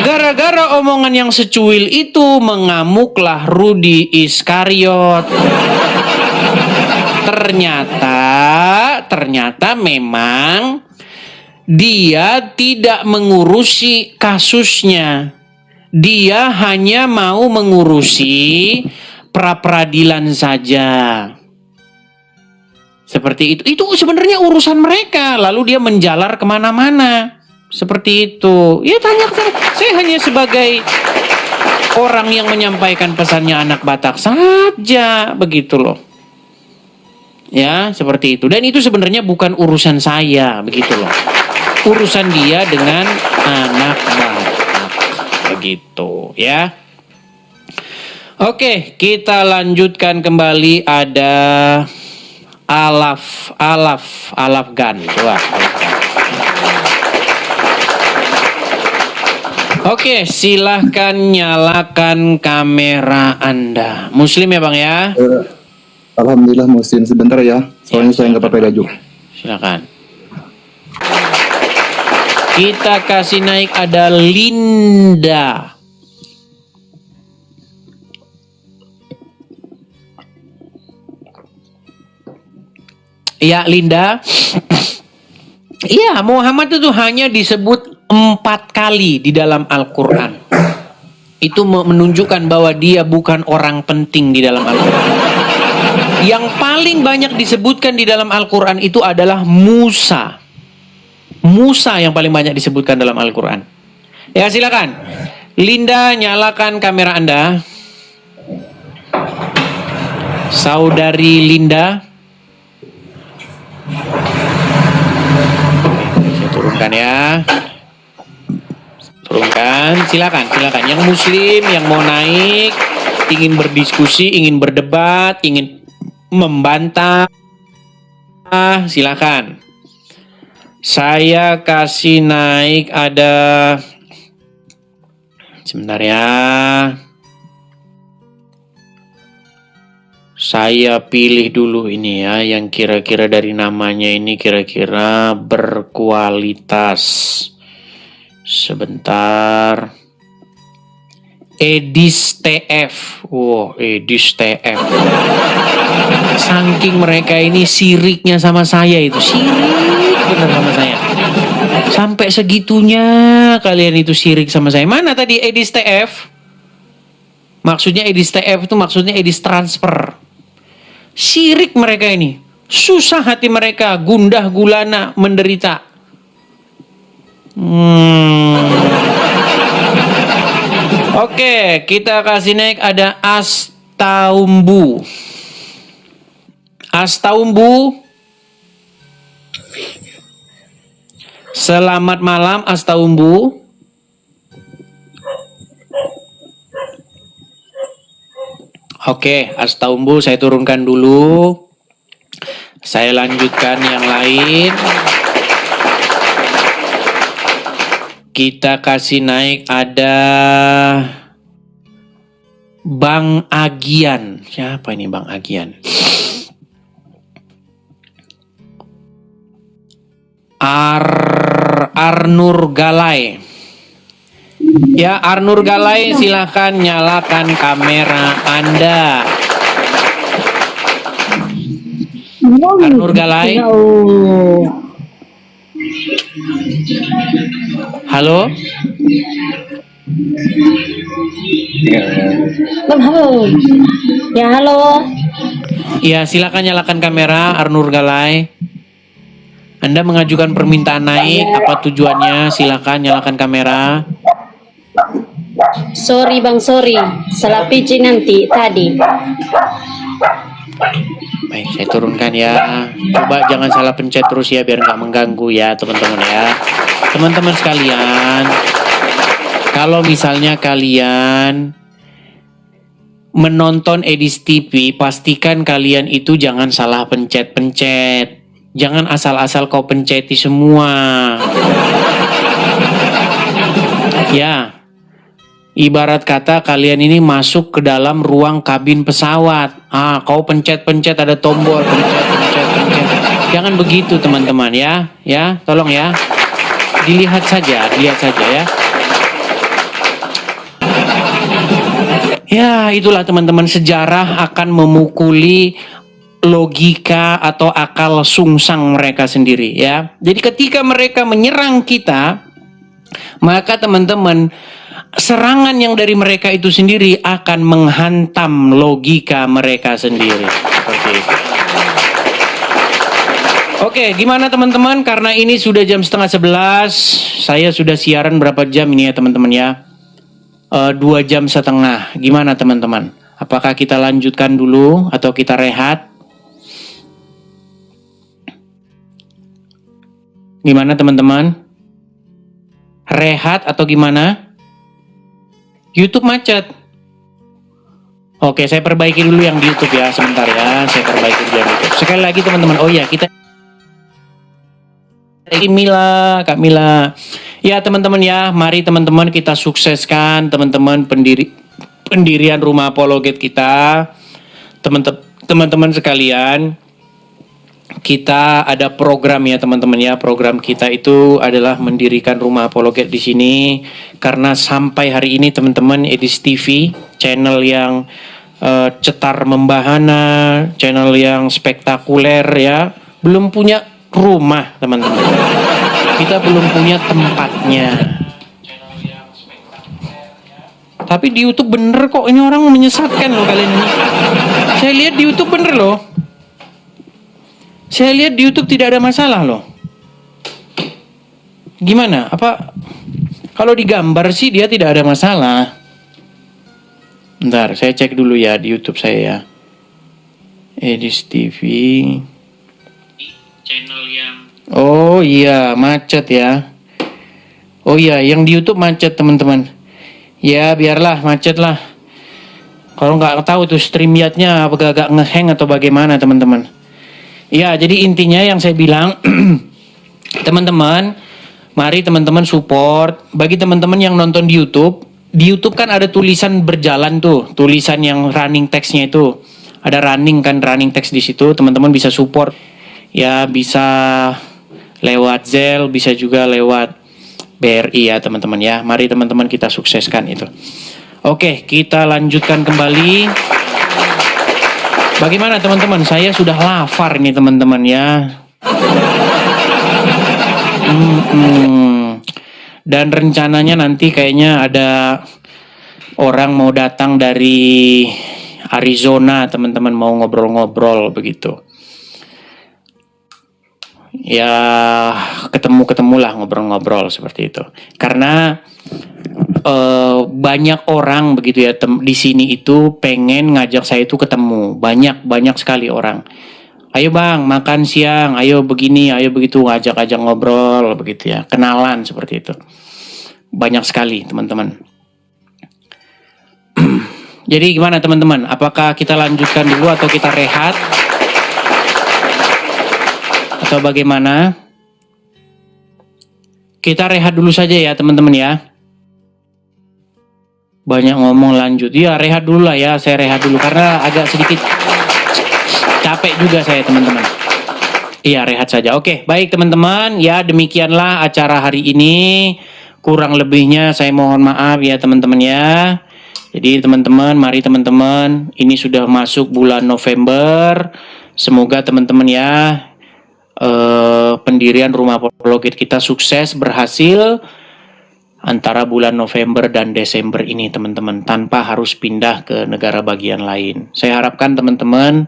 Gara-gara omongan yang secuil itu mengamuklah Rudi Iskariot. Ternyata memang dia tidak mengurusi kasusnya. Dia hanya mau mengurusi pra-peradilan saja. Seperti itu. Itu sebenarnya urusan mereka. Lalu dia menjalar kemana-mana. Seperti itu. Ya tanya, saya hanya sebagai orang yang menyampaikan pesannya anak Batak saja. Begitu loh. Ya, seperti itu. Dan itu sebenarnya bukan urusan saya, begitu loh. Urusan dia dengan anak Batak. Begitu, ya. Oke, kita lanjutkan kembali ada Alaf Gan. Coba, Alaf Gan. Oke, silahkan nyalakan kamera Anda. Muslim ya Bang ya? Alhamdulillah muslim sebentar ya. Soalnya saya nggak pakai baju. Silakan. Kita kasih naik ada Linda. Ya Linda. Iya Muhammad itu hanya disebut 4 kali di dalam Al-Quran. Itu menunjukkan bahwa dia bukan orang penting di dalam Al-Quran. Yang paling banyak disebutkan di dalam Al-Quran itu adalah Musa. Musa yang paling banyak disebutkan dalam Al-Quran. Ya silakan. Linda nyalakan kamera Anda. Saudari Linda. Saya turunkan ya. Turunkan. Silakan. Yang muslim yang mau naik, ingin berdiskusi, ingin berdebat, ingin membantah, silakan. Saya kasih naik ada, sebentar ya. Saya pilih dulu ini ya, yang kira-kira dari namanya ini kira-kira berkualitas. Sebentar. Edis TF. Wow, Edis TF. Saking mereka ini siriknya sama saya itu. Sirik bener sama saya. Sampai segitunya kalian itu sirik sama saya. Mana tadi Edis TF? Maksudnya Edis TF itu maksudnya Edis transfer. Sirik mereka ini. Susah hati mereka, gundah gulana, menderita. Oke, kita kasih naik ada Astaumbu. Astaumbu. Selamat malam Astaumbu. Oke, Astaumbu saya turunkan dulu. Saya lanjutkan yang lain. Kita kasih naik ada Bang Agian. Siapa ini Bang Agian? Arnur Galai. Ya, Arnur Galai, silakan nyalakan kamera Anda. Arnur Galai. Halo? Halo. Ya, halo. Ya, silakan nyalakan kamera Arnur Galai. Anda mengajukan permintaan naik, apa tujuannya? Silakan nyalakan kamera. Sorry Bang, sorry. Salah PC nanti tadi. Baik, saya turunkan ya. Coba jangan salah pencet terus ya, biar nggak mengganggu ya teman-teman ya. Teman-teman sekalian, kalau misalnya kalian menonton Edis TV, pastikan kalian itu jangan salah pencet-pencet. Jangan asal-asal kau penceti semua. Ya, ibarat kata kalian ini masuk ke dalam ruang kabin pesawat. Kau pencet-pencet ada tombol, pencet. Jangan begitu teman-teman ya. Ya, tolong ya. Dilihat saja ya. Ya, itulah teman-teman, sejarah akan memukuli logika atau akal sungsang mereka sendiri ya. Jadi ketika mereka menyerang kita, maka teman-teman, serangan yang dari mereka itu sendiri akan menghantam logika mereka sendiri. Seperti itu. Oke, gimana teman-teman? Karena ini sudah jam 10:30, saya sudah siaran berapa jam ini ya teman-teman ya? 2 jam setengah. Gimana teman-teman? Apakah kita lanjutkan dulu atau kita rehat? Gimana teman-teman? Rehat atau gimana? YouTube macet. Oke, saya perbaiki dulu yang di YouTube ya, sebentar ya. Saya perbaiki dulu yang di YouTube. Sekali lagi teman-teman, oh ya kita Kak Mila. Ya teman-teman ya, mari teman-teman kita sukseskan teman-teman pendirian rumah apologet kita. Teman-teman sekalian, kita ada program ya teman-teman ya. Program kita itu adalah mendirikan rumah apologet di sini karena sampai hari ini teman-teman, Edis TV, channel yang cetar membahana, channel yang spektakuler ya, belum punya rumah teman-teman. Kita belum punya tempatnya. Tapi di YouTube bener kok, ini orang menyesatkan loh kalian ini. Saya lihat di YouTube bener loh. Saya lihat di YouTube tidak ada masalah loh. Gimana? Apa kalau digambar sih dia tidak ada masalah. Bentar, saya cek dulu ya di YouTube saya ya. Edis TV. Channel yang oh iya, macet ya. Oh iya, yang di YouTube macet teman-teman. Ya biarlah macet lah. Kalau nggak tahu tuh StreamYard-nya agak ngehang atau bagaimana teman-teman. Ya, jadi intinya yang saya bilang, teman-teman, mari teman-teman support. Bagi teman-teman yang nonton di YouTube kan ada tulisan berjalan tuh, tulisan yang running text-nya itu. Ada running text di situ, teman-teman bisa support. Ya, bisa lewat Zelle, bisa juga lewat BRI ya teman-teman ya. Mari teman-teman kita sukseskan itu. Oke, kita lanjutkan kembali. Bagaimana teman-teman? Saya sudah lapar ini teman-teman ya. Dan rencananya nanti kayaknya ada orang mau datang dari Arizona, teman-teman, mau ngobrol-ngobrol begitu. Ya, ketemu-ketemulah ngobrol-ngobrol seperti itu. Karena banyak orang begitu ya di sini itu pengen ngajak saya itu ketemu. Banyak sekali orang. Ayo bang, makan siang, ayo begini, ayo begitu, ngajak-ajak ngobrol begitu ya. Kenalan seperti itu. Banyak sekali teman-teman. Jadi gimana teman-teman? Apakah kita lanjutkan dulu atau kita rehat? Atau bagaimana? Kita rehat dulu saja ya teman-teman ya. Banyak ngomong lanjut. Ya rehat dulu lah ya, saya rehat dulu karena agak sedikit capek juga saya teman-teman. Iya rehat saja. Oke baik teman-teman, ya demikianlah acara hari ini. Kurang lebihnya saya mohon maaf ya teman-teman ya. Jadi teman-teman, mari teman-teman, ini sudah masuk bulan November. Semoga teman-teman ya pendirian rumah apologet kita sukses, berhasil antara bulan November dan Desember ini teman-teman, tanpa harus pindah ke negara bagian lain. Saya harapkan teman-teman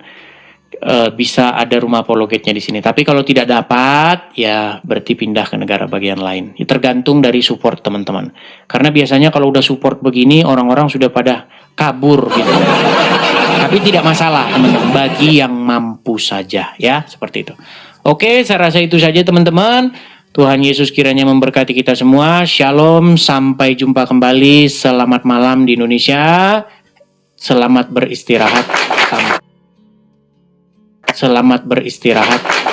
bisa ada rumah apologetnya di sini. Tapi kalau tidak dapat, ya berarti pindah ke negara bagian lain. Ya, tergantung dari support teman-teman. Karena biasanya kalau udah support begini, orang-orang sudah pada kabur gitu. Tapi tidak masalah teman-teman, bagi yang mampu saja ya, seperti itu. Oke, saya rasa itu saja teman-teman. Tuhan Yesus kiranya memberkati kita semua. Shalom, sampai jumpa kembali. Selamat malam di Indonesia. Selamat beristirahat. Selamat beristirahat.